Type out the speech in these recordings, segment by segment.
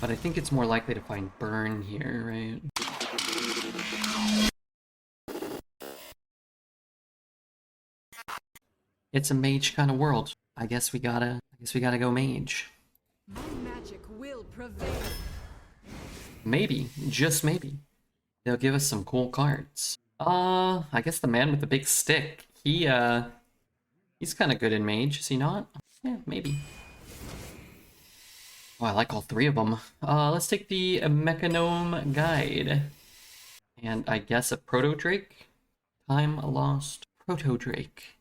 But I think it's more likely to find burn here, right? It's a mage kind of world. I guess we gotta go mage. My magic will prevail. Maybe, just maybe, they'll give us some cool cards. I guess the man with the big stick. He's kind of good in mage, is he not? Yeah, maybe. Oh, I like all three of them. Let's take the Mechanome Guide. And I guess a Proto Drake? Time lost. Proto Drake.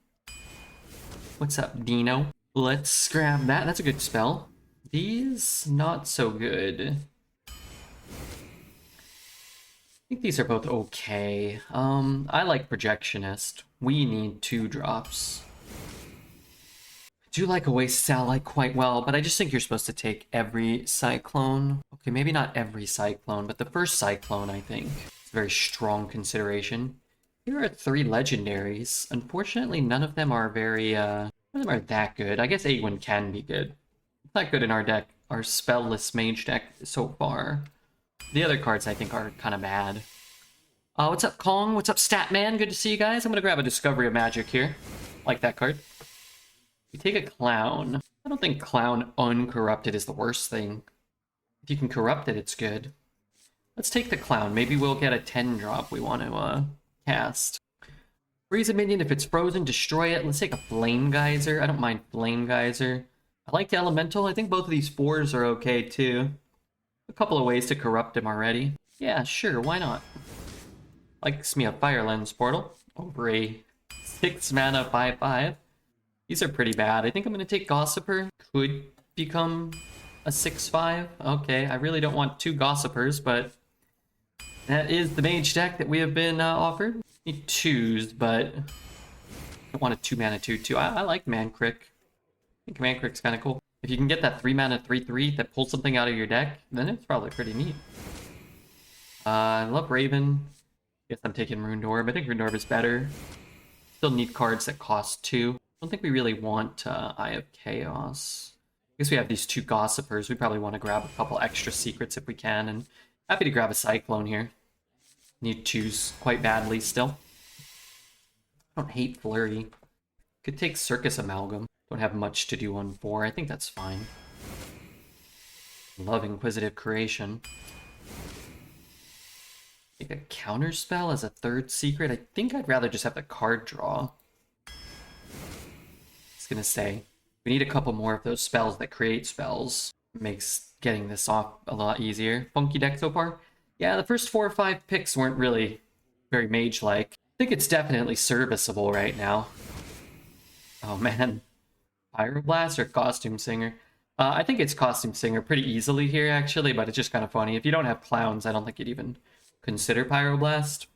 What's up, Dino? Let's grab that. That's a good spell. These, not so good. I think these are both okay. I like Projectionist. We need 2 drops. I do like Oasis Satellite quite well, but I just think you're supposed to take every Cyclone. Okay, maybe not every Cyclone, but the first Cyclone, I think. It's a very strong consideration. Here are 3 legendaries. Unfortunately, none of them are very, none of them are that good. I guess Aegwynn can be good. It's not good in our deck, our spell-less mage deck so far. The other cards, I think, are kind of bad. What's up, Kong? What's up, Statman? Good to see you guys. I'm going to grab a Discovery of Magic here. Like that card. We take a Clown. I don't think Clown uncorrupted is the worst thing. If you can corrupt it, it's good. Let's take the Clown. Maybe we'll get a 10-drop we want to cast. Freeze a minion. If it's frozen, destroy it. Let's take a Flame Geyser. I don't mind Flame Geyser. I like Elemental. I think both of these 4s are okay, too. A couple of ways to corrupt him already. Yeah, sure, why not? Likes me a Fire Lens Portal over a 6 mana 5/5. These are pretty bad. I think I'm going to take Gossiper. Could become a 6/5. Okay, I really don't want 2 Gossipers, but that is the mage deck that we have been offered. Need 2s, but I don't want a 2 mana 2/2. I like Mancrick. I think Mancrick's kind of cool. If you can get that 3 mana 3/3 that pulls something out of your deck, then it's probably pretty neat. I love Raven. Guess I'm taking Runed Orb. I think Runed Orb is better. Still need cards that cost 2. I don't think we really want Eye of Chaos. I guess we have these 2 Gossipers. We probably want to grab a couple extra secrets if we can, and happy to grab a Cyclone here. Need 2s quite badly still. I don't hate Flurry. Could take Circus Amalgam. Don't have much to do on 4. I think that's fine. Love Inquisitive Creation. Take a counter spell as a 3rd secret. I think I'd rather just have the card draw. I was gonna say, we need a couple more of those spells that create spells. Makes getting this off a lot easier. Funky deck so far? Yeah, the first 4 or 5 picks weren't really very mage-like. I think it's definitely serviceable right now. Oh man. Pyroblast or Costume Singer? I think it's Costume Singer pretty easily here, actually, but it's just kind of funny. If you don't have clowns, I don't think you'd even consider Pyroblast.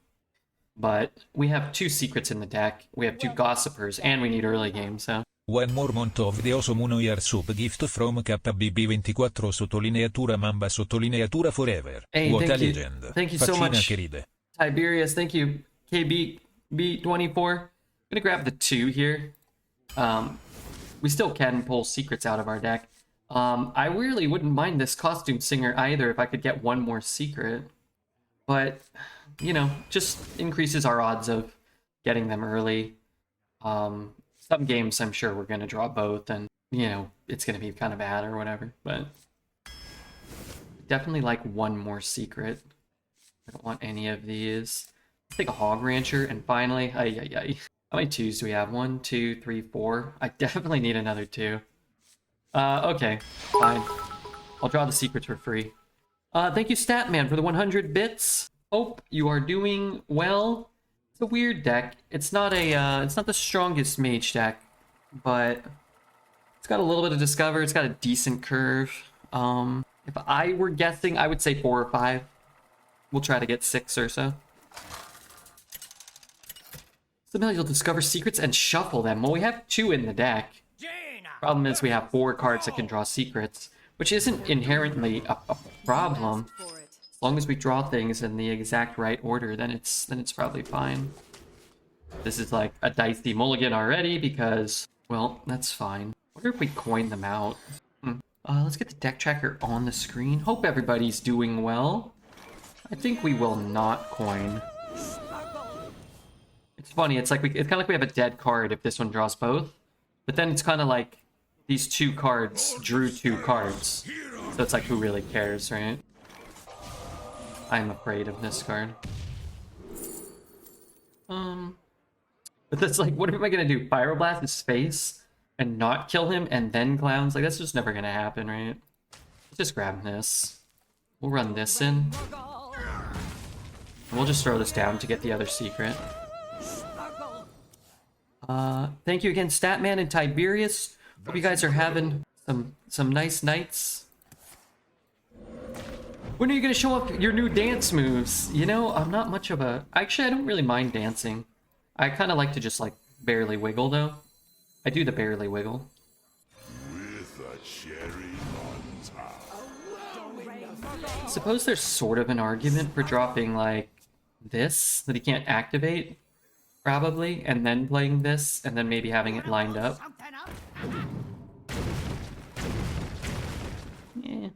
But we have 2 secrets in the deck, we have 2 Gossipers, and we need early game, so... One more month of the awesome New Year sub gift from KBB24 sottolineatura Mamba sottolineatura forever. Hey, What a thank you. legend. Thank you so Faccina much, che ride. Tiberius. Thank you, KB24. I'm gonna grab the 2 here. We still can pull secrets out of our deck. I really wouldn't mind this Costume Singer either if I could get 1 more secret. But, you know, just increases our odds of getting them early. Some games I'm sure we're going to draw both and, you know, it's going to be kind of bad or whatever. But definitely like 1 more secret. I don't want any of these. Let's take a Hog Rancher and finally, how many 2s do we have? 1, 2, 3, 4. I definitely need another 2. Okay, fine. I'll draw the secrets for free. Thank you, Statman, for the 100 bits. Hope you are doing well. It's a weird deck. It's not the strongest mage deck, but it's got a little bit of Discover. It's got a decent curve. If I were guessing, I would say 4 or 5. We'll try to get 6 or so. Sometimes you'll discover secrets and shuffle them. Well, we have 2 in the deck. Problem is we have 4 cards that can draw secrets, which isn't inherently a problem. As long as we draw things in the exact right order, then it's probably fine. This is like a dicey mulligan already because, well, that's fine. I wonder if we coin them out. Let's get the deck tracker on the screen. Hope everybody's doing well. I think we will not coin. It's funny, it's kind of like we have a dead card if this one draws both. But then it's kind of like these two cards drew two cards. So it's like, who really cares, right? I'm afraid of this card. But that's like, what am I gonna do? Pyroblast his face and not kill him and then clowns? Like, that's just never gonna happen, right? Let's just grab this. We'll run this in. And we'll just throw this down to get the other secret. Thank you again, Statman and Tiberius. Hope you guys are having some nice nights. When are you gonna show up your new dance moves? You know, I'm not much of a... Actually, I don't really mind dancing. I kind of like to just, like, barely wiggle, though. I do the barely wiggle. With a cherry on top. I suppose there's sort of an argument for dropping, like, this, that he can't activate, probably, and then playing this, and then maybe having it lined up. Yeah.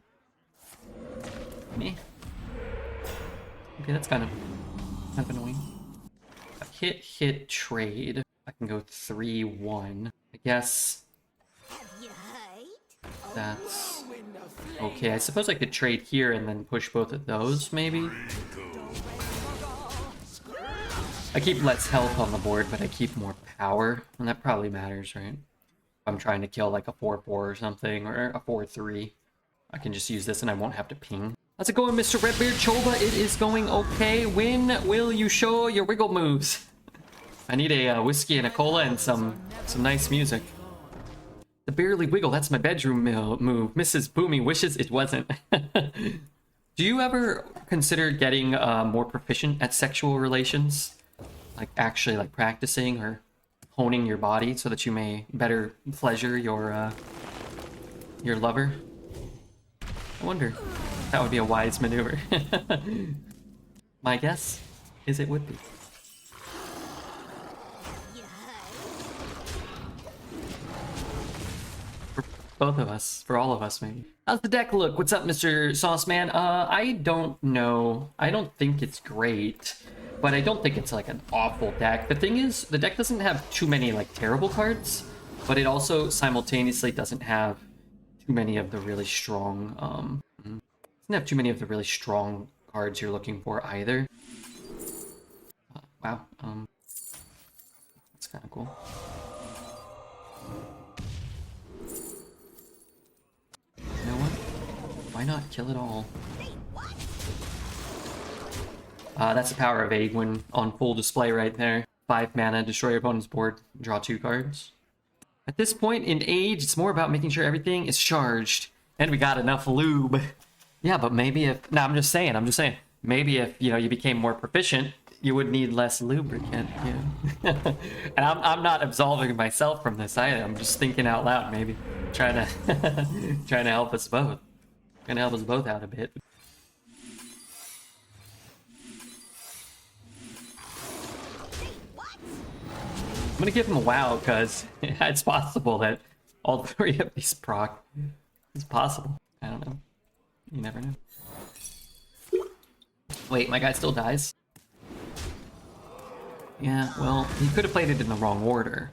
Meh. Okay, that's kind of annoying. Hit, trade. I can go 3-1. I guess that's okay. I suppose I could trade here and then push both of those, maybe? I keep less health on the board, but I keep more power, and that probably matters, right? If I'm trying to kill like a 4-4 or something, or a 4-3, I can just use this and I won't have to ping. How's it going, Mr. Redbeard Chova? It is going okay. When will you show your wiggle moves? I need a whiskey and a cola and some nice music. The barely wiggle, that's my bedroom move. Mrs. Boomy wishes it wasn't. Do you ever consider getting more proficient at sexual relations? Like actually like practicing or honing your body so that you may better pleasure your lover? I wonder. That would be a wise maneuver. My guess is it would be. For both of us. For all of us, maybe. How's the deck look? What's up, Mr. Sauceman? I don't know. I don't think it's great. But I don't think it's like an awful deck. The thing is, the deck doesn't have too many like terrible cards. But it also simultaneously doesn't have too many of the really strong... doesn't have too many of the really strong cards you're looking for either. Wow, that's kind of cool. You know what? Why not kill it all? That's the power of Aegwin on full display right there. 5 mana, destroy your opponent's board, draw 2 cards. At this point in Age, it's more about making sure everything is charged. And we got enough lube. Yeah, but maybe if... No, I'm just saying. Maybe if, you know, you became more proficient, you would need less lubricant, you know? And I'm not absolving myself from this either. I'm just thinking out loud, maybe. Trying to help us both. Trying to help us both out a bit. I'm gonna give him a wow, because it's possible that all 3 of these proc. It's possible. I don't know. You never know. Wait, my guy still dies? Yeah, well, he could have played it in the wrong order.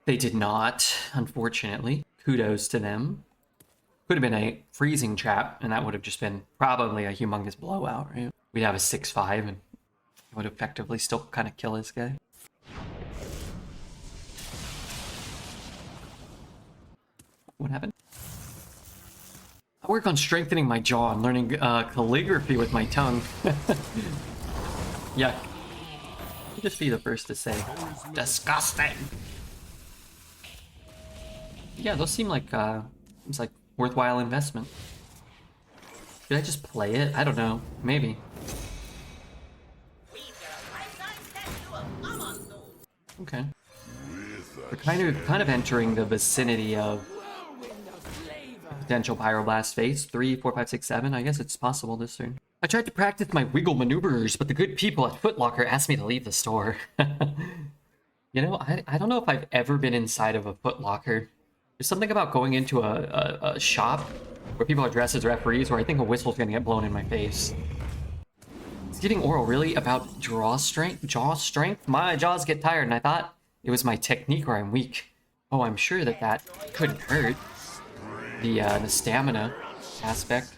They did not, unfortunately. Kudos to them. Could have been a freezing trap, and that would have just been probably a humongous blowout, right? We'd have a 6-5, and it would effectively still kind of kill this guy. What happened? I work on strengthening my jaw and learning calligraphy with my tongue. Yuck. I'll just be the first to say. Disgusting! Yeah, those seem like, it's like worthwhile investment. Should I just play it? I don't know. Maybe. Okay. We're kind of entering the vicinity of potential Pyroblast phase. 3, 4, 5, 6, 7. I guess it's possible this turn. I tried to practice my wiggle maneuvers, but the good people at Foot Locker asked me to leave the store. You know, I don't know if I've ever been inside of a Foot Locker There's something about going into a shop where people are dressed as referees where I think a whistle's gonna get blown in my face. Is getting oral really about jaw strength? My jaws get tired, and I thought it was my technique or I'm weak. Oh, I'm sure that couldn't hurt. The stamina aspect.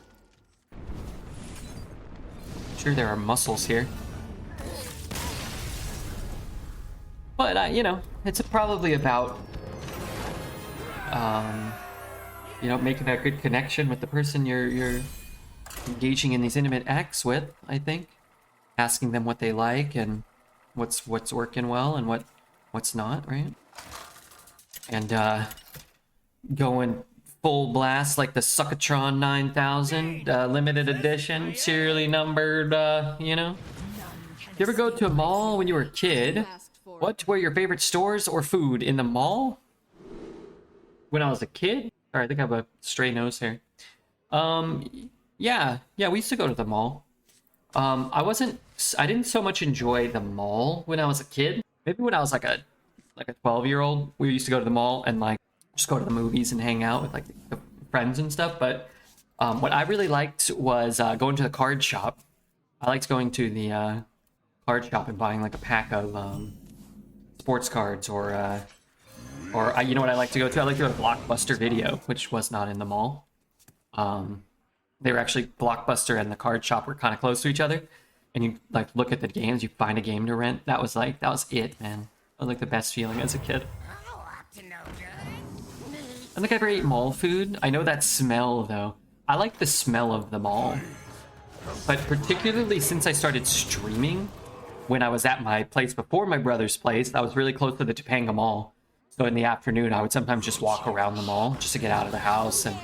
Sure, there are muscles here. But, you know, it's probably about, you know, making a good connection with the person you're engaging in these intimate acts with, I think. Asking them what they like and what's working well and what's not, right? And, going full blast like the Suckatron 9000, limited edition, serially numbered, you know? You ever go to a mall when you were a kid? What were your favorite stores or food in the mall? When I was a kid? Sorry, I think I have a stray nose here. Yeah, we used to go to the mall. I didn't so much enjoy the mall when I was a kid. Maybe when I was like a 12-year-old, we used to go to the mall and like just go to the movies and hang out with like the friends and stuff. But what I really liked was going to the card shop. I liked going to the card shop and buying like a pack of sports cards or you know what I like to go to? I like to go to Blockbuster Video, which was not in the mall. They were actually Blockbuster and the card shop were kind of close to each other, and you like look at the games, you find a game to rent. That was it, man. That was like the best feeling as a kid. I don't think I ever ate mall food. I know that smell though. I like the smell of the mall, but particularly since I started streaming when I was at my place before my brother's place, I was really close to the Topanga Mall. So in the afternoon, I would sometimes just walk around the mall just to get out of the house and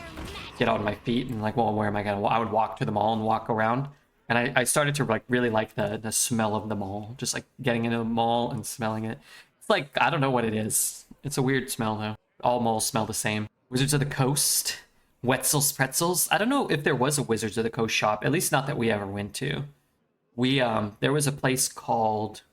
get on my feet and like, well, where am I gonna? I would walk to the mall and walk around, and I started to like really like the smell of the mall, just like getting into the mall and smelling it. It's like I don't know what it is. It's a weird smell though. All malls smell the same. Wizards of the Coast, Wetzel's Pretzels. I don't know if there was a Wizards of the Coast shop. At least not that we ever went to. We there was a place called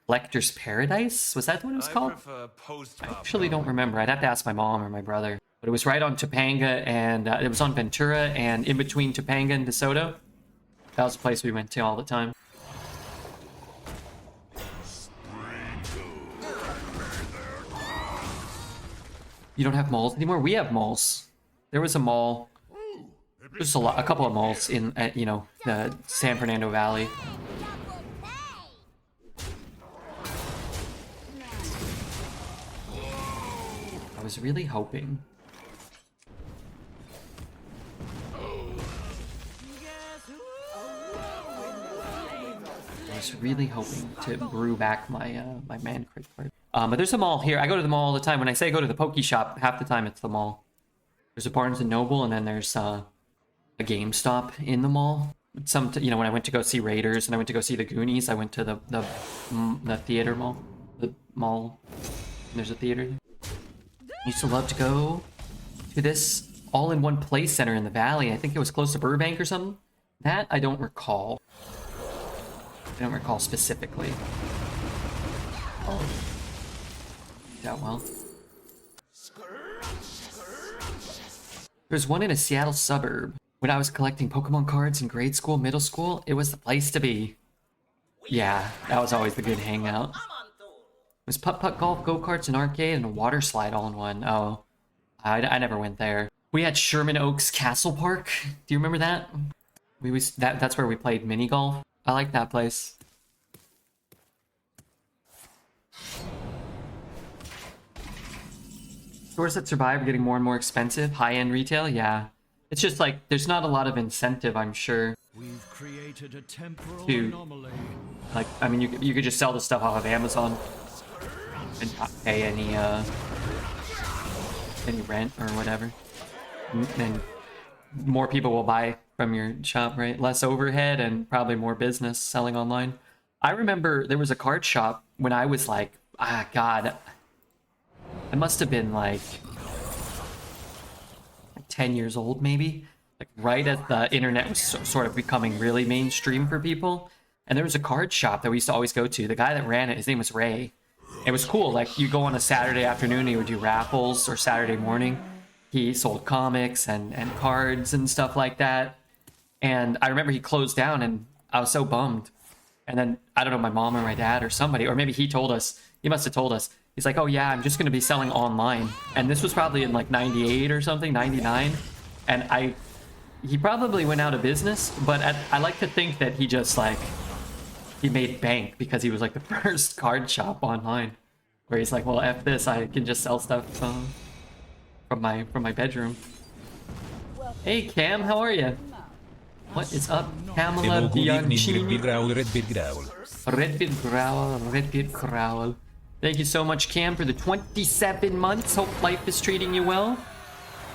Collector's Paradise. Was that what it was called? I actually don't remember. I'd have to ask my mom or my brother. But it was right on Topanga, and it was on Ventura, and in between Topanga and DeSoto. That was a place we went to all the time. You don't have malls anymore? We have malls. There was a mall. There's a couple of malls in, you know, the San Fernando Valley. I was really hoping. To brew back my my man crit card. But there's a mall here. I go to the mall all the time. When I say go to the Poke Shop, half the time it's the mall. There's a Barnes and Noble, and then there's a GameStop in the mall. You know, when I went to go see Raiders and I went to go see the Goonies, I went to the theater mall. The mall. There's a theater there. I used to love to go to this all-in-one play center in the valley. I think it was close to Burbank or something. That I don't recall. I don't recall specifically. Oh. That well. There's one in a Seattle suburb. When I was collecting Pokemon cards in grade school, middle school, it was the place to be. Yeah, that was always the good hangout. It was putt-putt golf, go-karts, an arcade, and a water slide all in one. Oh, I never went there. We had Sherman Oaks Castle Park. Do you remember that? That's where we played mini golf. I like that place. Stores that survive are getting more and more expensive. High-end retail, yeah. It's just like there's not a lot of incentive, I'm sure. We've created a temporal to anomaly. like, I mean, you could just sell the stuff off of Amazon and not pay any rent or whatever. And more people will buy from your shop, right? Less overhead and probably more business selling online. I remember there was a card shop when I was like, God, I must have been like 10 years old, maybe. Like right as the internet was sort of becoming really mainstream for people. And there was a card shop that we used to always go to. The guy that ran it, his name was Ray. It was cool. Like, you go on a Saturday afternoon, he would do raffles, or Saturday morning. He sold comics and cards and stuff like that. And I remember he closed down, and I was so bummed. And then, I don't know, my mom or my dad or somebody, or maybe he told us, he must have told us. He's like, oh yeah, I'm just going to be selling online. And this was probably in like 98 or something, 99. And he probably went out of business, but I like to think that he just like, he made bank because he was like the first card shop online. Where he's like, well, F this, I can just sell stuff from my bedroom. Hey Cam, how are you? What is up, Kamala Hello, good evening, Bianchini? Redbeard Growl. Redbeard Growl. Thank you so much, Cam, for the 27 months. Hope life is treating you well.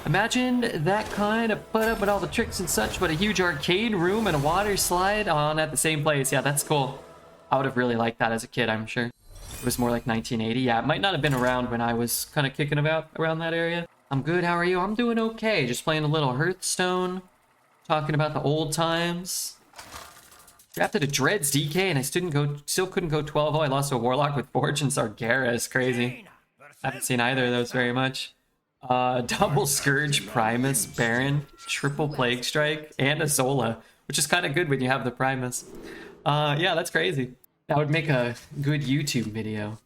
Imagine that kind of put up with all the tricks and such, but a huge arcade room and a water slide on at the same place. Yeah, that's cool. I would have really liked that as a kid, I'm sure. It was more like 1980. Yeah, it might not have been around when I was kind of kicking about around that area. I'm good, how are you? I'm doing okay. Just playing a little Hearthstone. Talking about the old times. Drafted a Dreads DK and I still couldn't go 12-0. I lost to a Warlock with Forge and Sargeras. Crazy. I haven't seen either of those very much. Double Scourge, Primus, Baron, triple Plague Strike, and a Zola, which is kind of good when you have the Primus. Yeah, that's crazy. That would make a good YouTube video.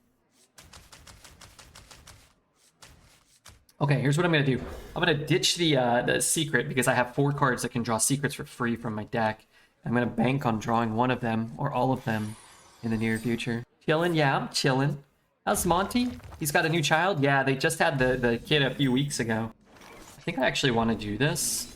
Okay, here's what I'm gonna do. I'm gonna ditch the secret because I have 4 cards that can draw secrets for free from my deck. I'm gonna bank on drawing one of them or all of them in the near future. Chillin', yeah, I'm chillin'. How's Monty? He's got a new child? Yeah, they just had the kid a few weeks ago. I think I actually want to do this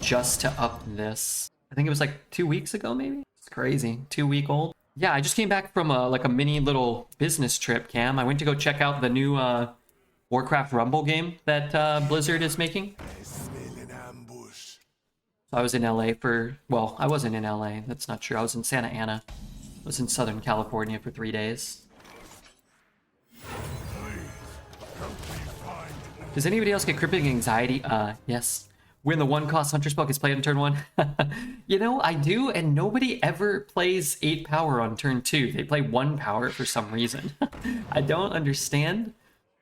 just to up this. I think it was like 2 weeks ago, maybe? It's crazy. 2-week-old. Yeah, I just came back from like a mini little business trip, Cam. I went to go check out the new Warcraft Rumble game that Blizzard is making. So I was in LA for, well, I wasn't in LA. That's not true. I was in Santa Ana. I was in Southern California for 3 days. Does anybody else get crippling anxiety? Yes. When the 1-cost Hunter spell gets played on turn 1? You know, I do, and nobody ever plays 8 power on turn 2. They play 1 power for some reason. I don't understand.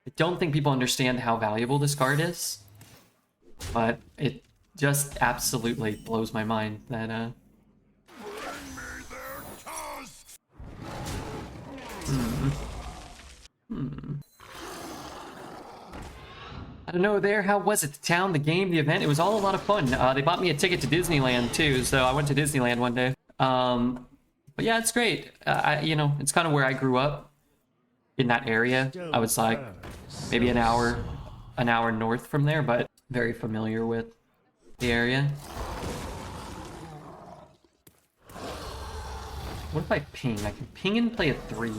I don't think people understand how valuable this card is. But it just absolutely blows my mind that, I don't know there, how was it? The town, the game, the event? It was all a lot of fun. They bought me a ticket to Disneyland too, so I went to Disneyland one day. But yeah, it's great. You know, it's kind of where I grew up, in that area. I was like, maybe an hour north from there, but very familiar with the area. What if I ping? I can ping and play a 3.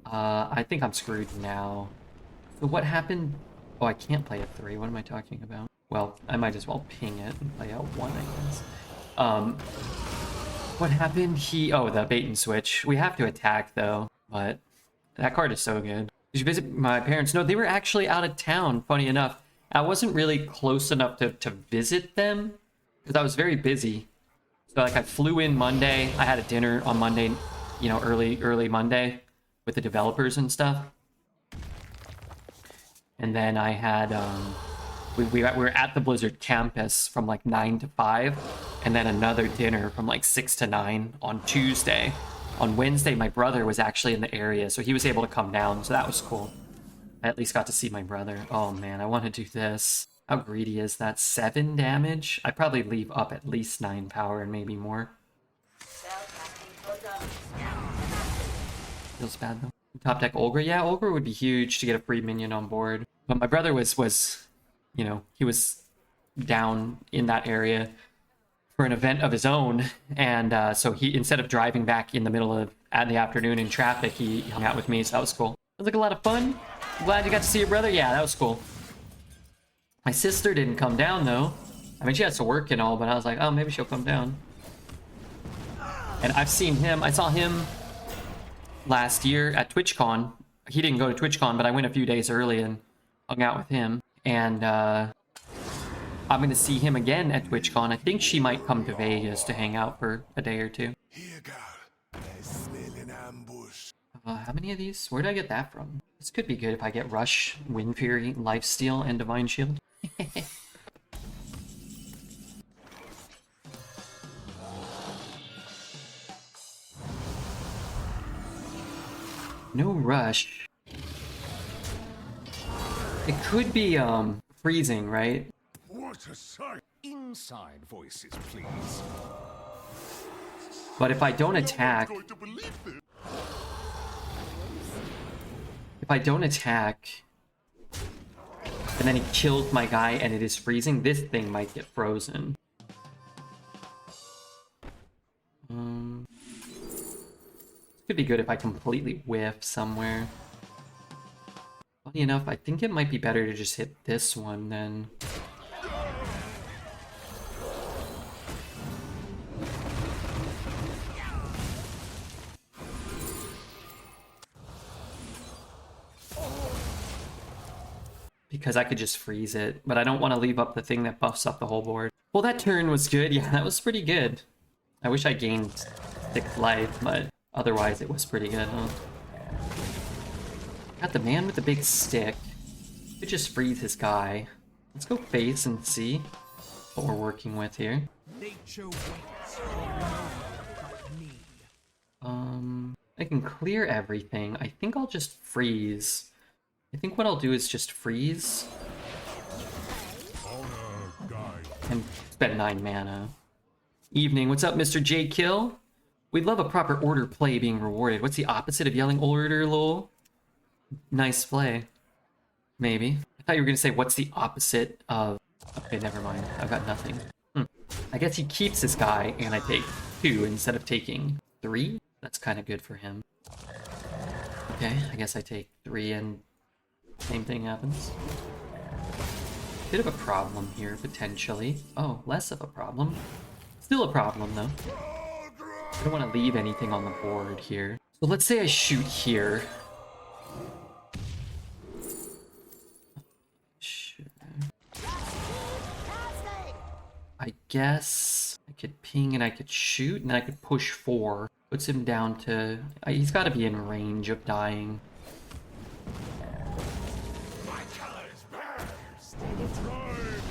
I think I'm screwed now. So what happened? Oh, I can't play a 3. What am I talking about? Well, I might as well ping it and play out 1, I guess. What happened? Oh, the bait and switch. We have to attack, though. But that card is so good. Did you visit my parents? No, they were actually out of town, funny enough. I wasn't really close enough to visit them because I was very busy. So, like, I flew in Monday. I had a dinner on Monday, you know, early Monday with the developers and stuff. And then I had, we were at the Blizzard campus from like 9 to 5, and then another dinner from like 6 to 9 on Tuesday. On Wednesday, my brother was actually in the area, so he was able to come down, so that was cool. I at least got to see my brother. Oh man, I want to do this. How greedy is that? 7 damage? I probably leave up at least 9 power and maybe more. Feels bad though. Top deck Olga? Yeah, Olga would be huge to get a free minion on board. But my brother was, you know, he was down in that area for an event of his own. And so he, instead of driving back in the middle of the afternoon in traffic, he hung out with me, so that was cool. It was like a lot of fun. Glad you got to see your brother. Yeah, that was cool. My sister didn't come down though. I mean, she has to work and all, but I was like, oh, maybe she'll come down. And I've seen him. I saw him last year at TwitchCon. He didn't go to TwitchCon, but I went a few days early and hung out with him. And I'm going to see him again at TwitchCon. I think she might come to Vegas to hang out for a day or 2. Here, girl. I smell an ambush. How many of these? Where did I get that from? This could be good if I get Rush, Wind Fury, Lifesteal, and Divine Shield. No Rush. It could be, freezing, right? What a sight! Inside voices, please. But if I don't attack... Going to believe this. If I don't attack... And then he kills my guy and it is freezing, this thing might get frozen. Could be good if I completely whiff somewhere. Funny enough, I think it might be better to just hit this one then. Because I could just freeze it, but I don't want to leave up the thing that buffs up the whole board. Well, that turn was good. Yeah, that was pretty good. I wish I gained 6 life, but otherwise it was pretty good, huh? Got the man with the big stick. Could just freeze his guy. Let's go face and see what we're working with here. Nature waits. Need. I can clear everything. I think I'll just freeze. I think what I'll do is just freeze Honor guide. and spend 9 mana. Evening, what's up, Mr. J Kill? We'd love a proper order play being rewarded. What's the opposite of yelling order, lol? Nice play. Maybe. I thought you were gonna say what's the opposite of... Okay, never mind. I've got nothing. I guess he keeps his guy and I take 2 instead of taking 3? That's kind of good for him. Okay, I guess I take 3 and same thing happens. Bit of a problem here, potentially. Oh, less of a problem. Still a problem, though. I don't want to leave anything on the board here. So let's say I shoot here. Sure. I guess I could ping and I could shoot and I could push 4. Puts him down to... he's got to be in range of dying.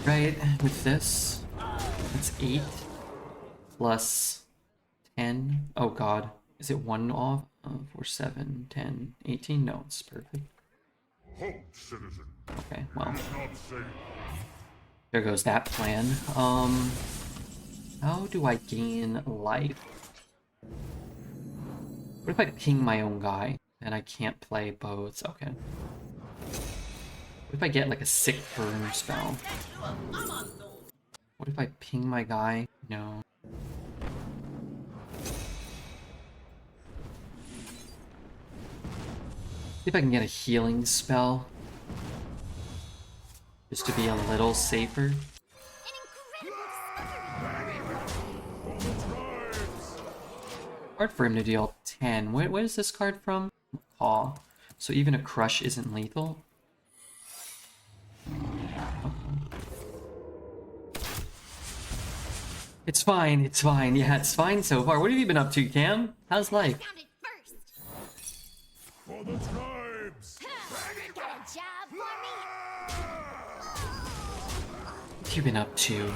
Right, with this, it's 8 plus 10. Oh god, is it 1 off? 4, 7, 10, 18? No, it's perfect. Halt, citizen. Okay, well, It is not safe. there goes that plan. How do I gain life? What if I ping my own guy and I can't play both? Okay. What if I get like a sick burn spell? What if I ping my guy? No. See if I can get a healing spell. Just to be a little safer. Hard for him to deal 10. Where is this card from? Macaw. So even a crush isn't lethal? It's fine, it's fine. Yeah, it's fine so far. What have you been up to, Cam? How's life? For the tribes. What have you been up to?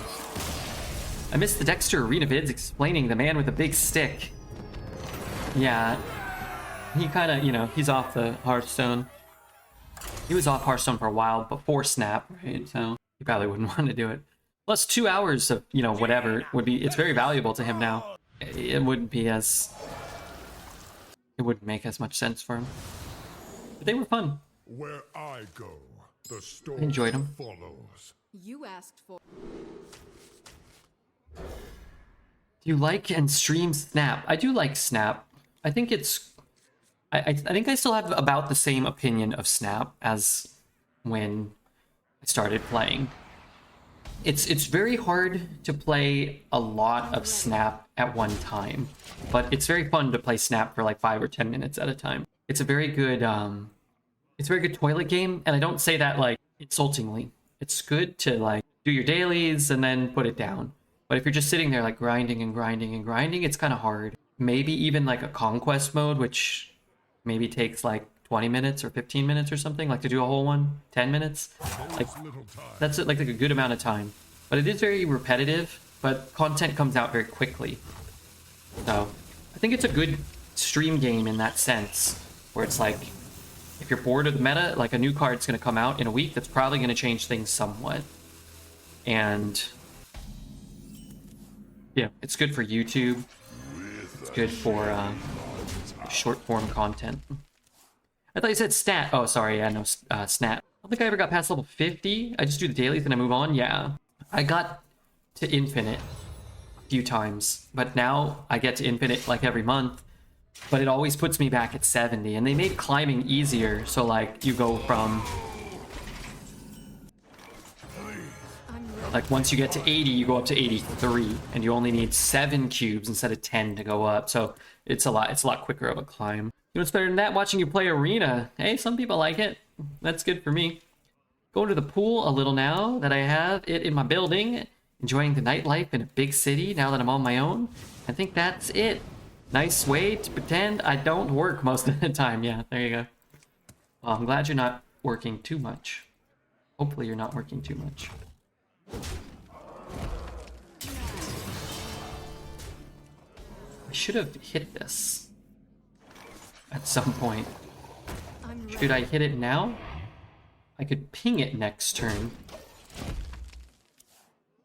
I missed the Dexter Arena vids explaining the man with the big stick. Yeah, he kind of, you know, he's off the Hearthstone. He was off Hearthstone for a while before Snap, right? So he probably wouldn't want to do it. Plus 2 hours of, you know, whatever would be, it's very valuable to him now. It wouldn't be as, it wouldn't make as much sense for him. But they were fun. Where I go, the storm enjoyed 'em. follows. You asked for. Do you like and stream Snap? I do like Snap. I think it's... I think I still have about the same opinion of Snap as when I started playing. It's very hard to play a lot of Snap at one time, but it's very fun to play Snap for like 5 or 10 minutes at a time. It's a very good toilet game, and I don't say that like insultingly. It's good to like do your dailies and then put it down. But if you're just sitting there like grinding and grinding and grinding, it's kind of hard. Maybe even like a conquest mode, which maybe takes like 20 minutes or 15 minutes or something, like to do a whole one, 10 minutes. Like, There's little time. that's like a good amount of time. But it is very repetitive, but content comes out very quickly. So I think it's a good stream game in that sense, where it's like, if you're bored of the meta, like a new card's going to come out in a week that's probably going to change things somewhat. And yeah, it's good for YouTube. It's good for short form content. I thought you said stat. Oh, sorry, yeah, no, snap. I don't think I ever got past level 50. I just do the dailies and I move on. Yeah, I got to infinite a few times, but now I get to infinite like every month. But it always puts me back at 70, and they made climbing easier. So like you go from like once you get to 80, you go up to 83, and you only need 7 cubes instead of 10 to go up. So it's a lot quicker of a climb. You know what's better than that? Watching you play Arena. Hey, some people like it. That's good for me. Going to the pool a little now that I have it in my building. Enjoying the nightlife in a big city now that I'm on my own. I think that's it. Nice way to pretend I don't work most of the time. Yeah, there you go. Well, I'm glad you're not working too much. Hopefully you're not working too much. I should have hit this at some point. Should I hit it now? I could ping it next turn.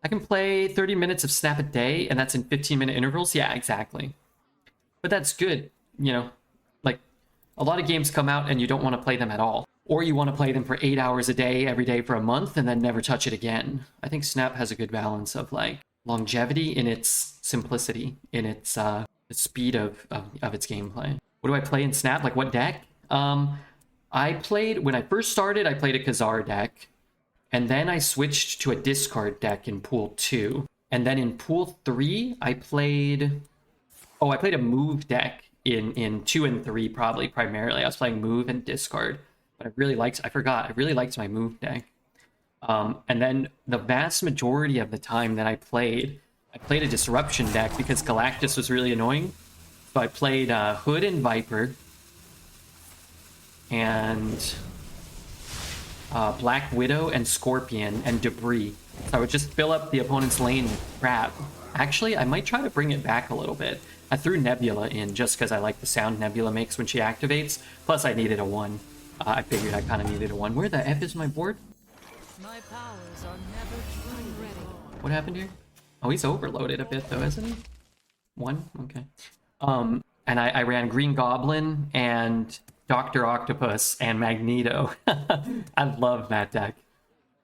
I can play 30 minutes of Snap a day, and that's in 15-minute intervals? Yeah, exactly. But that's good, you know? Like, a lot of games come out and you don't want to play them at all. Or you want to play them for 8 hours a day, every day for a month, and then never touch it again. I think Snap has a good balance of, like, longevity in its simplicity, in its the speed of its gameplay. What do I play in Snap? Like, what deck? I played, when I first started, I played a Khazar deck. And then I switched to a discard deck in Pool 2. And then in Pool 3, I played a move deck in 2 and 3, probably, primarily. I was playing move and discard. But I really liked my move deck. And then the vast majority of the time that I played a disruption deck because Galactus was really annoying. So I played Hood and Viper. And Black Widow and Scorpion and Debris. So I would just fill up the opponent's lane with crap. Actually, I might try to bring it back a little bit. I threw Nebula in just because I like the sound Nebula makes when she activates. Plus, I needed a 1. I figured I kind of needed a 1. Where the F is my board? My powers are never truly ready. What happened here? Oh, he's overloaded a bit though, isn't he? 1? Okay. And I ran Green Goblin and Dr. Octopus and Magneto. I love that deck.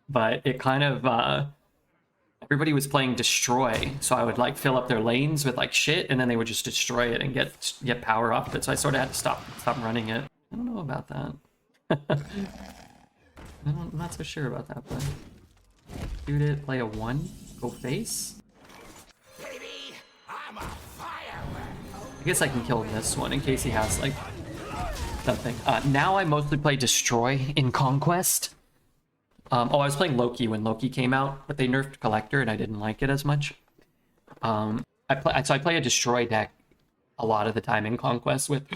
But it kind of, everybody was playing Destroy, so I would like fill up their lanes with like shit, and then they would just destroy it and get power off it. So I sort of had to stop running it. I don't know about that. I'm not so sure about that play. Shoot it, play a 1, go face. Baby, I'm a firework. I guess I can kill this one in case he has like something. Now I mostly play Destroy in Conquest. I was playing Loki when Loki came out, but they nerfed Collector and I didn't like it as much. So I play a Destroy deck a lot of the time in Conquest with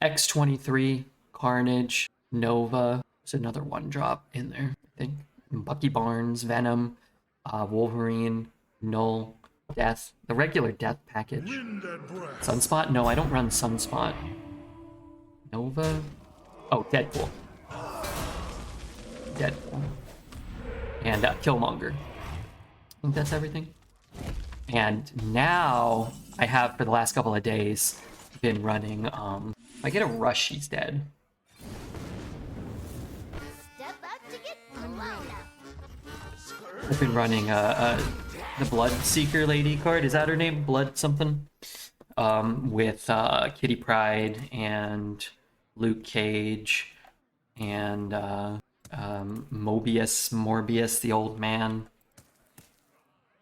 X-23, Carnage, Nova. There's another 1-drop in there, I think. Bucky Barnes, Venom, Wolverine, Null, Death. The regular Death package. Wind and breath. Sunspot? No, I don't run Sunspot. Nova? Oh, Deadpool. And Killmonger. I think that's everything. And now I have, for the last couple of days, been running, if I get a rush, he's dead. Step up to get blown up. I've been running the Blood Seeker lady card. Is that her name? Blood something? With Kitty Pryde and Luke Cage and Morbius, the old man,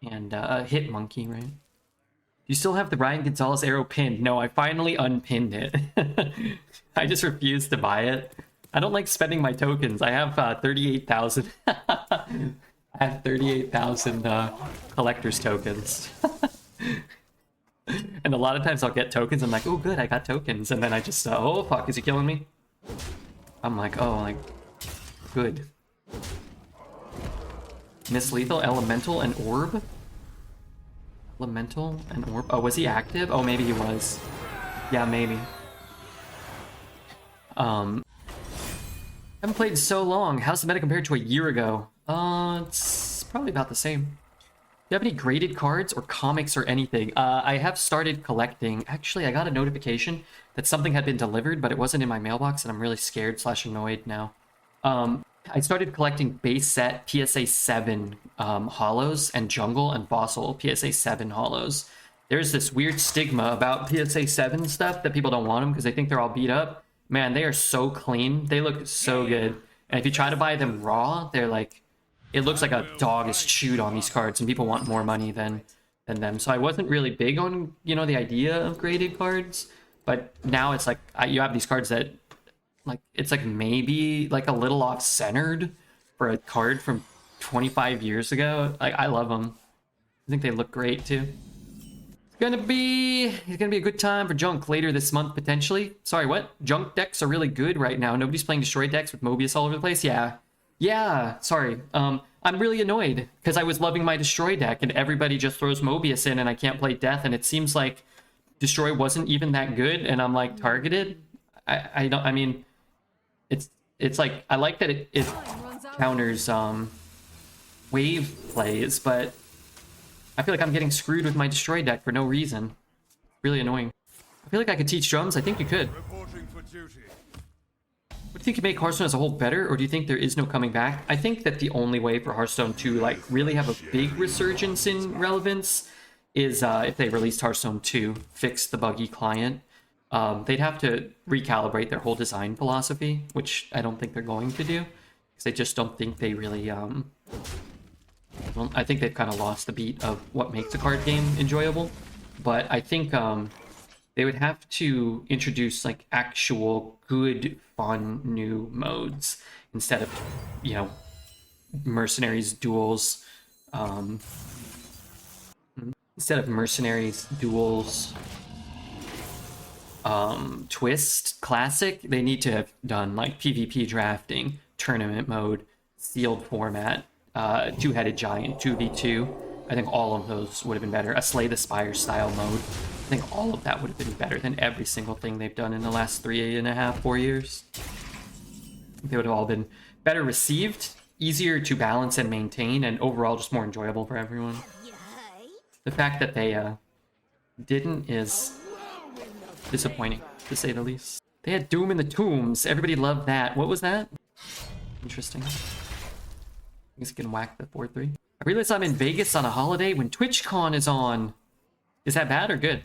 and Hit Monkey, right? You still have the Ryan Gonzalez arrow pinned? No, I finally unpinned it. I just refused to buy it. I don't like spending my tokens. I have 38,000. I have 38,000 collector's tokens. And And a lot of times I'll get tokens. I'm like, oh, good, I got tokens. And then I just, oh, fuck, is he killing me? I'm like, oh, like, good. Miss Lethal, Elemental, and Orb? Elemental and Orb? Oh, was he active? Oh, maybe he was. Yeah, maybe. Haven't played in so long. How's the meta compared to a year ago? It's probably about the same. Do you have any graded cards or comics or anything? I have started collecting. Actually, I got a notification that something had been delivered, but it wasn't in my mailbox, and I'm really scared / annoyed now. I started collecting base set PSA 7 hollows and jungle and fossil PSA 7 hollows. There's this weird stigma about PSA 7 stuff that people don't want them because they think they're all beat up. Man, they are so clean. They look so good. And if you try to buy them raw, they're like, it looks like a dog is chewed on these cards, and people want more money than them. So I wasn't really big on, you know, the idea of graded cards, but now it's like you have these cards that, like, it's like maybe like a little off-centered for a card from 25 years ago. Like, I love them. I think they look great too. It's gonna be a good time for junk later this month potentially. Sorry, what? Junk decks are really good right now. Nobody's playing destroy decks with Mobius all over the place. Yeah, sorry. I'm really annoyed because I was loving my destroy deck and everybody just throws Mobius in and I can't play death, and it seems like destroy wasn't even that good and I'm like targeted. I mean it's like I like that it counters wave plays, but I feel like I'm getting screwed with my destroy deck for no reason. Really annoying. I feel like I could teach drums. I think you could. Reporting for duty. What do you think could make Hearthstone as a whole better, or do you think there is no coming back? I think that the only way for Hearthstone to like really have a big resurgence in relevance is if they released Hearthstone 2, fix the buggy client. They'd have to recalibrate their whole design philosophy, which I don't think they're going to do, because I just don't think they really well, I think they've kind of lost the beat of what makes a card game enjoyable. But I think they would have to introduce like actual good, fun new modes instead of, you know, mercenaries duels. Instead of mercenaries duels, twist classic, they need to have done like PvP drafting, tournament mode, sealed format, two-headed giant 2v2. I think all of those would have been better. A Slay the Spire style mode. I think all of that would have been better than every single thing they've done in the last 4 years. They would have all been better received, easier to balance and maintain, and overall just more enjoyable for everyone. The fact that they didn't is disappointing, to say the least. They had Doom in the Tombs. Everybody loved that. What was that? Interesting. I guess I can whack the 4-3. I realize I'm in Vegas on a holiday when TwitchCon is on. Is that bad or good?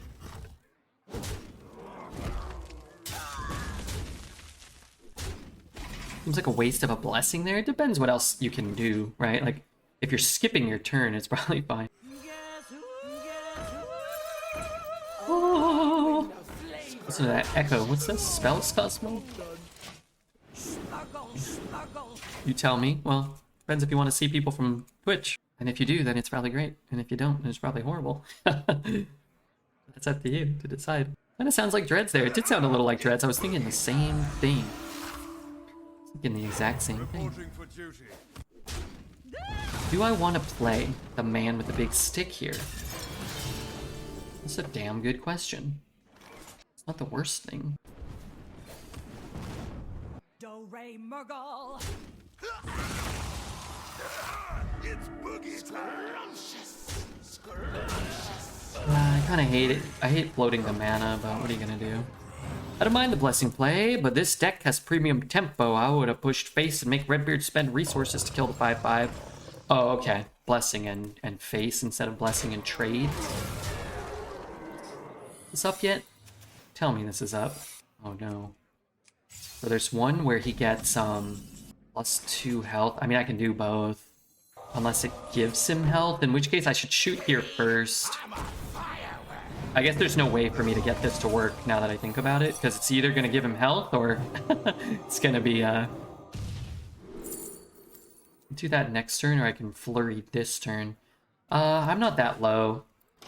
Seems like a waste of a blessing there. It depends what else you can do, right? Like, if you're skipping your turn, it's probably fine. Oh. Listen to that echo. What's this? Spells Cosmo? You tell me. Well, depends if you want to see people from Twitch. And if you do, then it's probably great. And if you don't, then it's probably horrible. That's up to you to decide. Kind of sounds like Dreads there. It did sound a little like Dreads. I was thinking the same thing. Thinking the exact same thing. Do I want to play the man with the big stick here? That's a damn good question. It's not the worst thing. Do Re Murgle. It's boogie time. I kind of hate it. I hate floating the mana, but what are you gonna do? I don't mind the blessing play, but this deck has premium tempo. I would have pushed face and make Redbeard spend resources to kill the 5/5. Oh, okay. Blessing and face instead of blessing and trade. Is this up yet? Tell me this is up. Oh no. So there's one where he gets +2 health. I mean, I can do both. Unless it gives him health, in which case I should shoot here first. I guess there's no way for me to get this to work now that I think about it, because it's either going to give him health or it's going to be do that next turn, or I can flurry this turn. I'm not that low.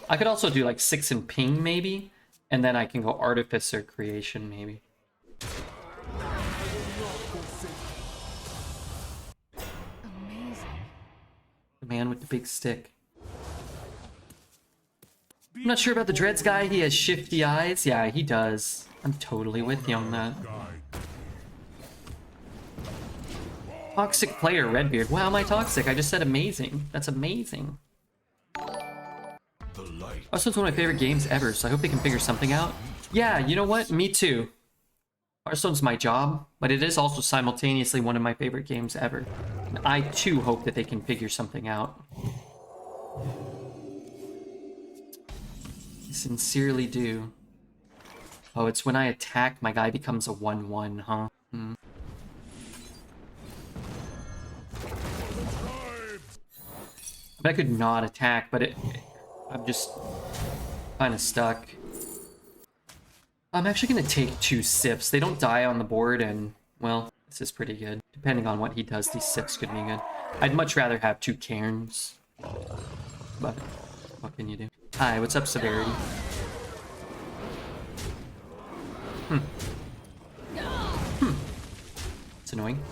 I could also do like 6 and ping maybe, and then I can go artificer creation maybe. Amazing. The man with the big stick. I'm not sure about the Dreads guy. He has shifty eyes. Yeah, he does. I'm totally with you on that. Toxic player, Redbeard. Wow, am I toxic? I just said amazing. That's amazing. Hearthstone's one of my favorite games ever, so I hope they can figure something out. Yeah, you know what? Me too. Hearthstone's my job, but it is also simultaneously one of my favorite games ever. And I too hope that they can figure something out. I sincerely do. Oh, it's when I attack, my guy becomes a 1/1, huh? Hmm. I could not attack, but I'm just kind of stuck. I'm actually going to take 2 Sips. They don't die on the board, and, well, this is pretty good. Depending on what he does, these Sips could be good. I'd much rather have 2 Cairns. But, what can you do? Hi, what's up, Severity? It's annoying.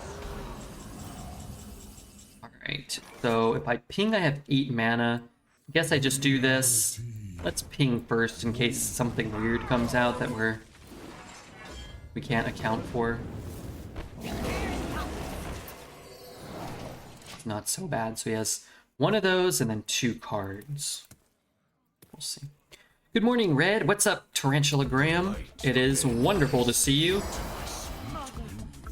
Alright, so if I ping, I have 8 mana. I guess I just do this. Let's ping first in case something weird comes out that we can't account for. It's not so bad. So he has 1 of those and then 2 cards. We'll see. Good morning, Red. What's up, Tarantula Graham? It is wonderful to see you.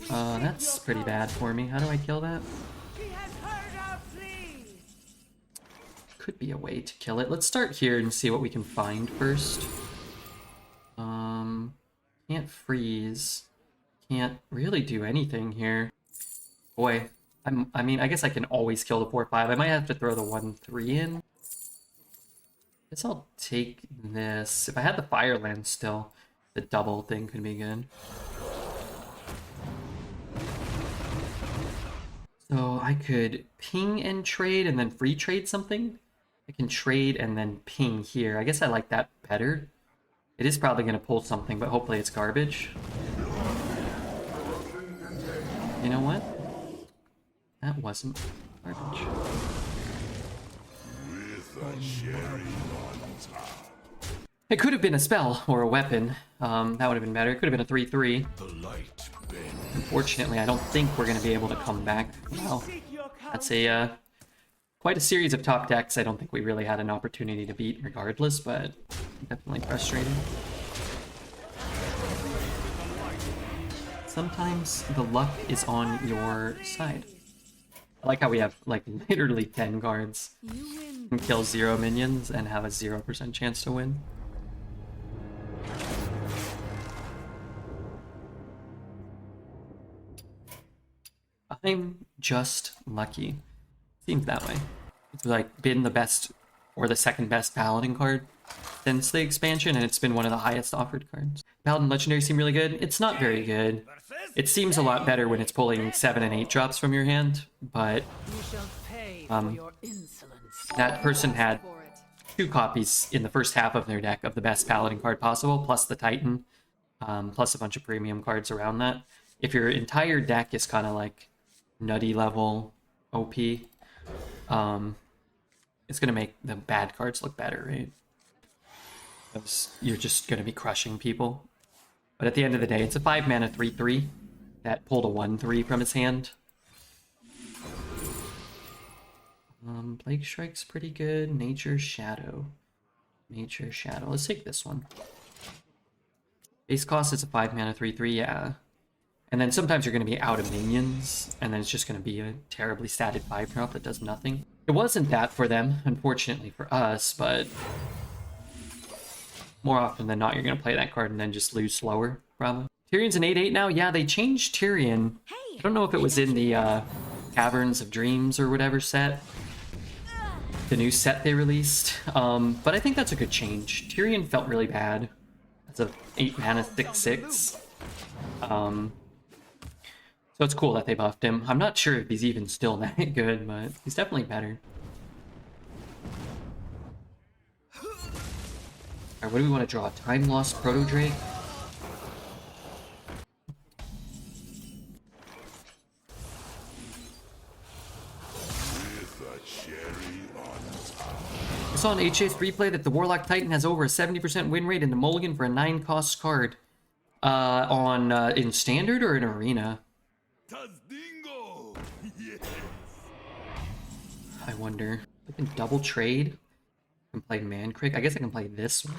That's pretty bad for me. How do I kill that? Could be a way to kill it. Let's start here and see what we can find first. Can't freeze. Can't really do anything here. Boy, I mean, I guess I can always kill the 4/5. I might have to throw the 1/3 in. Guess I'll take this. If I had the Fireland still, the double thing could be good. So I could ping and trade and then free trade something. I can trade and then ping here. I guess I like that better. It is probably going to pull something, but hopefully it's garbage. You know what? That wasn't garbage. It could have been a spell or a weapon. That would have been better. It could have been a 3/3. Unfortunately, I don't think we're going to be able to come back. Well, that's a quite a series of top decks. I don't think we really had an opportunity to beat regardless, but definitely frustrating. Sometimes the luck is on your side. I like how we have like literally 10 cards. You win. Can kill 0 minions and have a 0% chance to win. I'm just lucky. Seems that way. It's like been the best or the second best Paladin card since the expansion, and it's been one of the highest offered cards. Paladin Legendary seem really good. It's not very good. It seems a lot better when it's pulling 7 and 8 drops from your hand, but You shall pay for your insolence. that person had For it. 2 copies in the first half of their deck of the best Paladin card possible, plus the Titan, plus a bunch of premium cards around that. If your entire deck is kind of like nutty level OP, it's going to make the bad cards look better, right? Because you're just going to be crushing people. But at the end of the day, it's a 5 mana 3/3 that pulled a 1/3 from his hand. Plague Strike's pretty good. Nature's Shadow. Nature's Shadow. Let's take this one. Base cost is a 5 mana 3/3, yeah. And then sometimes you're going to be out of minions, and then it's just going to be a terribly statted 5-drop that does nothing. It wasn't that for them, unfortunately for us, but more often than not, you're going to play that card and then just lose slower, probably. Tyrion's an 8/8 now? Yeah, they changed Tyrion. I don't know if it was in the Caverns of Dreams or whatever set. The new set they released. But I think that's a good change. Tyrion felt really bad. That's a 8 mana 6/6. So it's cool that they buffed him. I'm not sure if he's even still that good, but he's definitely better. Alright, what do we want to draw? Time Lost Proto Drake? I saw on HA's replay that the Warlock Titan has over a 70% win rate in the mulligan for a 9-cost card. In Standard or in Arena? Tazdingo! Yes! I wonder. I can double trade. I can play Mancrik. I guess I can play this one.